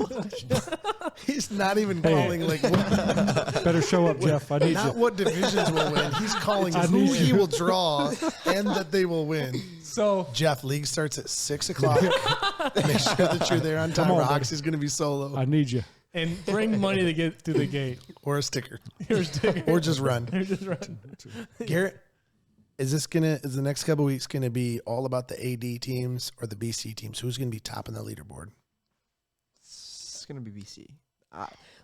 Speaker 2: He's not even calling like
Speaker 3: better show up, Jeff. I need
Speaker 2: not
Speaker 3: you.
Speaker 2: what divisions will win. He's calling who he will draw and that they will win.
Speaker 1: So
Speaker 2: Jeff, league starts at 6 o'clock. Make sure that you're there on time. Or Oxy's going to be solo.
Speaker 3: I need you.
Speaker 1: And bring money to get through the gate.
Speaker 2: Or a sticker.
Speaker 1: Or
Speaker 2: just run. Garrett, is the next couple of weeks going to be all about the AD teams or the BC teams? Who's going to be top in the leaderboard?
Speaker 4: It's going to be BC.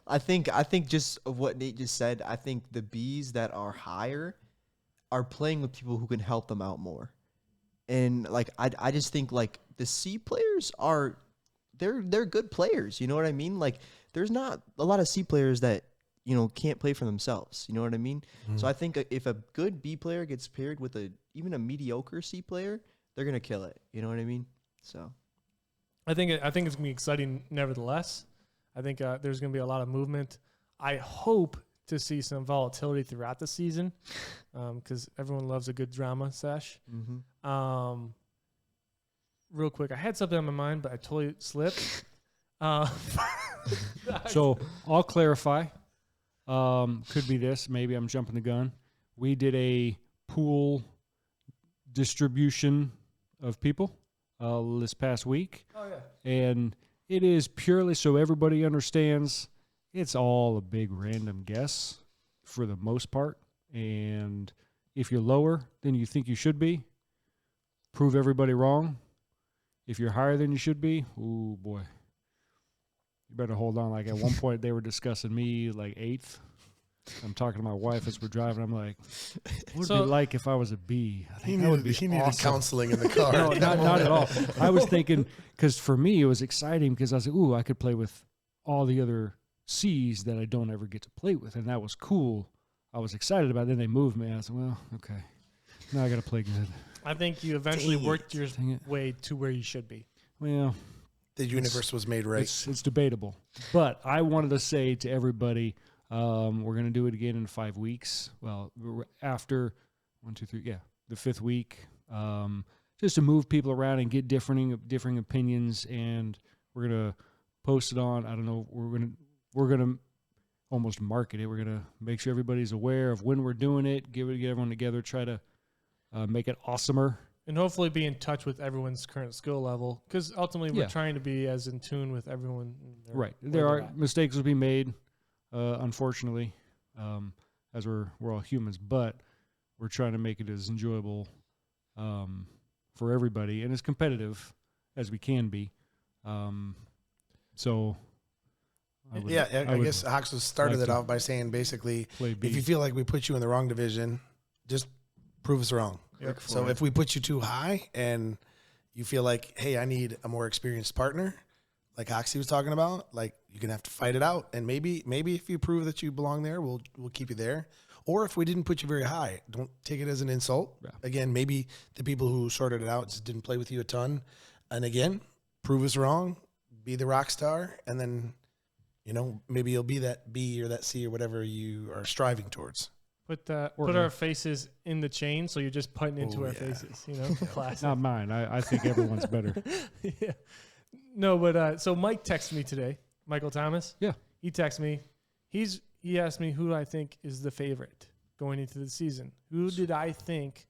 Speaker 4: I think just of what Nate just said, I think the Bs that are higher are playing with people who can help them out more. And like I just think like the C players they're good players, you know what I mean? Like there's not a lot of C players that, you know, can't play for themselves, you know what I mean? Mm-hmm. So I think if a good B player gets paired with even a mediocre C player, they're going to kill it, you know what I mean? So
Speaker 1: I think it's going to be exciting nevertheless. I think there's going to be a lot of movement. I hope to see some volatility throughout the season because everyone loves a good drama sesh. Mm-hmm. Real quick, I had something on my mind, but I totally slipped.
Speaker 3: So I'll clarify. Could be this. Maybe I'm jumping the gun. We did a pool distribution of people this past week.
Speaker 1: Oh, yeah.
Speaker 3: And it is purely so everybody understands it's all a big random guess for the most part. And if you're lower than you think you should be, prove everybody wrong. If you're higher than you should be, ooh, boy. You better hold on. Like at one point they were discussing me like 8th. I'm talking to my wife as we're driving. I'm like, what would it be like if I was a B? I think
Speaker 2: he needed counseling in the car.
Speaker 3: No, not at all. I was thinking, because for me it was exciting because I was like, ooh, I could play with all the other C's that I don't ever get to play with. And that was cool. I was excited about it. Then they moved me. I was like, well, okay. Now I got to play good.
Speaker 1: I think you eventually worked your way to where you should be.
Speaker 3: Well,
Speaker 2: the universe was made right.
Speaker 3: It's debatable. But I wanted to say to everybody, we're going to do it again in 5 weeks. Well, after 1, 2, 3, the 5th week, just to move people around and get differing opinions. And we're going to post it on, I don't know, we're going to almost market it. We're going to make sure everybody's aware of when we're doing it, get everyone together, try to make it awesomer.
Speaker 1: And hopefully be in touch with everyone's current skill level because ultimately we're trying to be as in tune with everyone.
Speaker 3: Right. There are mistakes will be made, unfortunately, as we're all humans, but we're trying to make it as enjoyable for everybody and as competitive as we can be. So
Speaker 2: I guess Hox started it off by saying basically, if you feel like we put you in the wrong division, just prove us wrong.
Speaker 1: Yep.
Speaker 2: So if we put you too high and you feel like, hey, I need a more experienced partner, like Hoxie was talking about, like you're gonna have to fight it out. And maybe if you prove that you belong there, we'll keep you there. Or if we didn't put you very high, don't take it as an insult. Yeah. Again, maybe the people who sorted it out just didn't play with you a ton. And again, prove us wrong, be the rock star, and then, maybe you'll be that B or that C or whatever you are striving towards.
Speaker 1: Put our faces in the chain, so you're just putting into our faces, Classic.
Speaker 3: Not mine. I think everyone's better.
Speaker 1: Yeah. No, but so Mike texted me today. Michael Thomas.
Speaker 3: Yeah.
Speaker 1: He texted me. He asked me who I think is the favorite going into the season. Who did I think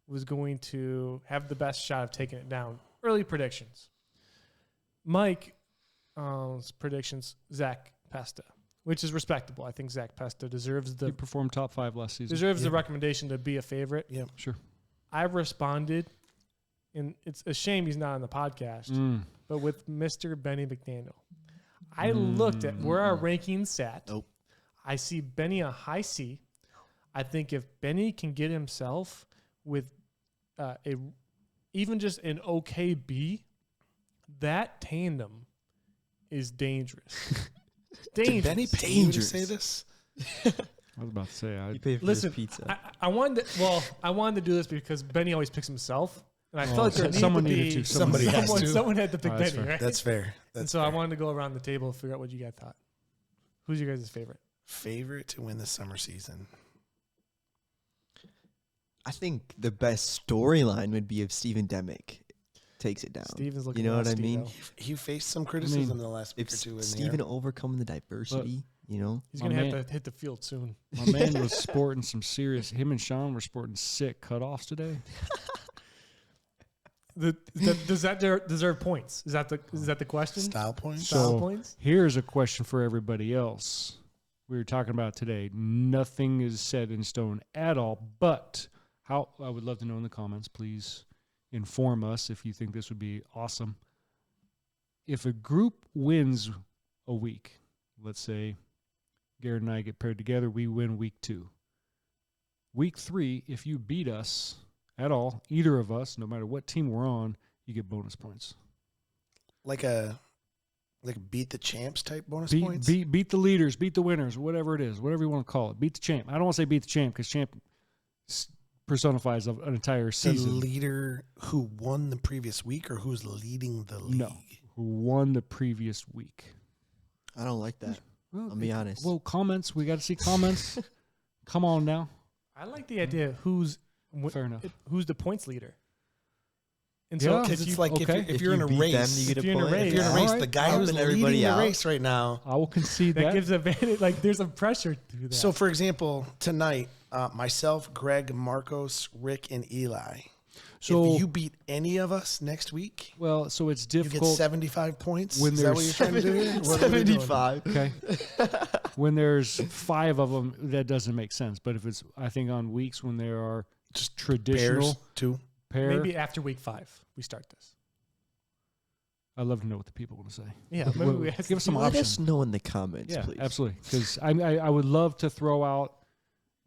Speaker 1: was going to have the best shot of taking it down? Early predictions. Mike's predictions, Zach Pesta, which is respectable. I think Zach Pesta deserves
Speaker 3: He performed top 5 last season.
Speaker 1: Deserves the recommendation to be a favorite.
Speaker 2: Yeah,
Speaker 3: sure.
Speaker 1: I responded, and it's a shame he's not on the podcast, but with Mr. Benny McDaniel. I looked at where our rankings sat.
Speaker 4: Nope.
Speaker 1: I see Benny a high C. I think if Benny can get himself with even just an okay B, that tandem is dangerous.
Speaker 2: Did Benny pay you to say this?
Speaker 3: I was about to say.
Speaker 4: You pay for
Speaker 1: Listen,
Speaker 4: his pizza.
Speaker 1: I wanted to do this because Benny always picks himself. And I felt like
Speaker 3: someone needed to.
Speaker 1: Someone had to pick Benny,
Speaker 2: fair.
Speaker 1: right?
Speaker 2: That's fair.
Speaker 1: I wanted to go around the table and figure out what you guys thought. Who's your guys' favorite?
Speaker 2: Favorite to win the summer season?
Speaker 4: I think the best storyline would be if Steven Demick takes it down.
Speaker 1: Steven's looking.
Speaker 4: You know what I mean?
Speaker 2: He faced some criticism in the last week or two.
Speaker 4: If Steven overcome the diversity,
Speaker 1: he's going to have to hit the field soon.
Speaker 3: My man was sporting some serious. Him and Sean were sporting sick cutoffs today.
Speaker 1: Does that deserve points? Is that the question?
Speaker 2: Style points.
Speaker 1: Style points.
Speaker 3: Here's a question for everybody else. We were talking about today. Nothing is set in stone at all. But I would love to know in the comments. Please inform us if you think this would be awesome. If a group wins a week, let's say Garrett and I get paired together, we win week 2. Week 3, if you beat us at all, either of us, no matter what team we're on, you get bonus points.
Speaker 2: Like a beat the champs type bonus points?
Speaker 3: Beat the leaders, beat the winners, whatever it is, whatever you want to call it. Beat the champ. I don't want to say beat the champ because champ personifies an entire season.
Speaker 2: The leader who won the previous week or who's leading the league?
Speaker 3: No, who won the previous week.
Speaker 4: I don't like that.
Speaker 3: Well,
Speaker 4: I'll be honest.
Speaker 3: Well, comments. We got to see comments. Come on now.
Speaker 1: I like the idea who's
Speaker 3: Fair enough.
Speaker 1: Who's the points leader? And so
Speaker 2: because it's like if you're in a race,
Speaker 4: them, you get a point.
Speaker 2: If you're in a race, the guy who's leading the race right now,
Speaker 3: I will concede
Speaker 1: that gives advantage. Like there's a pressure to that.
Speaker 2: So, for example, tonight, myself, Greg, Marcos, Rick, and Eli. So if you beat any of us next week,
Speaker 3: so it's difficult.
Speaker 2: You get 75 points.
Speaker 3: When
Speaker 2: is that what you're trying to do here?
Speaker 4: 75.
Speaker 3: Okay. When there's 5 of them, that doesn't make sense. But if it's, I think on weeks when there are just traditional pair.
Speaker 1: Maybe after week 5 we start this.
Speaker 3: I'd love to know what the people want to say.
Speaker 1: Yeah, maybe we
Speaker 3: give us some
Speaker 4: Let
Speaker 3: options.
Speaker 4: us know in the comments,
Speaker 3: Yeah,
Speaker 4: please.
Speaker 3: absolutely. Because I would love to throw out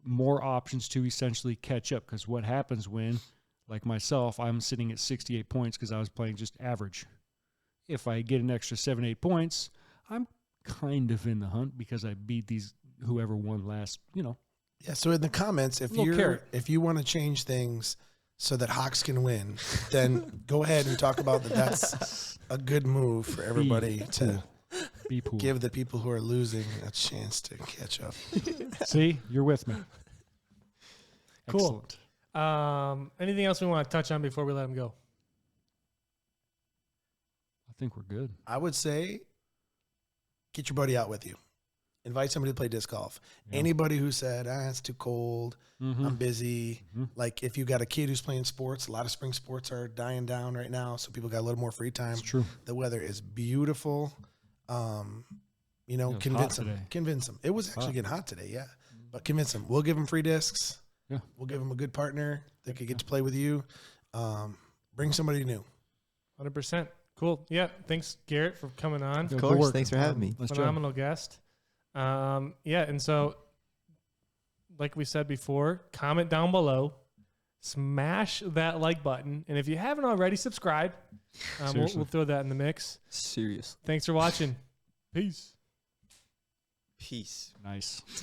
Speaker 3: more options to essentially catch up. Because what happens when, like myself, I'm sitting at 68 points because I was playing just average. If I get an extra 7-8 points, I'm kind of in the hunt because I beat whoever won last.
Speaker 2: Yeah. So in the comments, if you want to change things so that Hawks can win, then go ahead and talk about that's a good move for everybody to give the people who are losing a chance to catch up.
Speaker 3: See, you're with me.
Speaker 1: Cool.
Speaker 3: Excellent.
Speaker 1: Anything else we want to touch on before we let him go?
Speaker 3: I think we're good.
Speaker 2: I would say get your buddy out with you. Invite somebody to play disc golf. Yeah. Anybody who said, it's too cold, I'm busy. Like if you got a kid who's playing sports, a lot of spring sports are dying down right now, so people got a little more free time.
Speaker 3: It's true.
Speaker 2: The weather is beautiful. Convince them. It was actually getting hot today, yeah. But convince them. We'll give them free discs.
Speaker 3: Yeah.
Speaker 2: We'll give them a good partner that could get to play with you. Bring somebody new.
Speaker 1: 100%. Cool. Yeah. Thanks, Garrett, for coming on.
Speaker 4: Of course. Thanks for having me.
Speaker 1: Phenomenal guest. And so, like we said before, comment down below. smash that like button. And if you haven't already, subscribe. We'll throw that in the mix.
Speaker 4: Serious.
Speaker 1: Thanks for watching. Peace.
Speaker 4: Peace.
Speaker 3: Nice.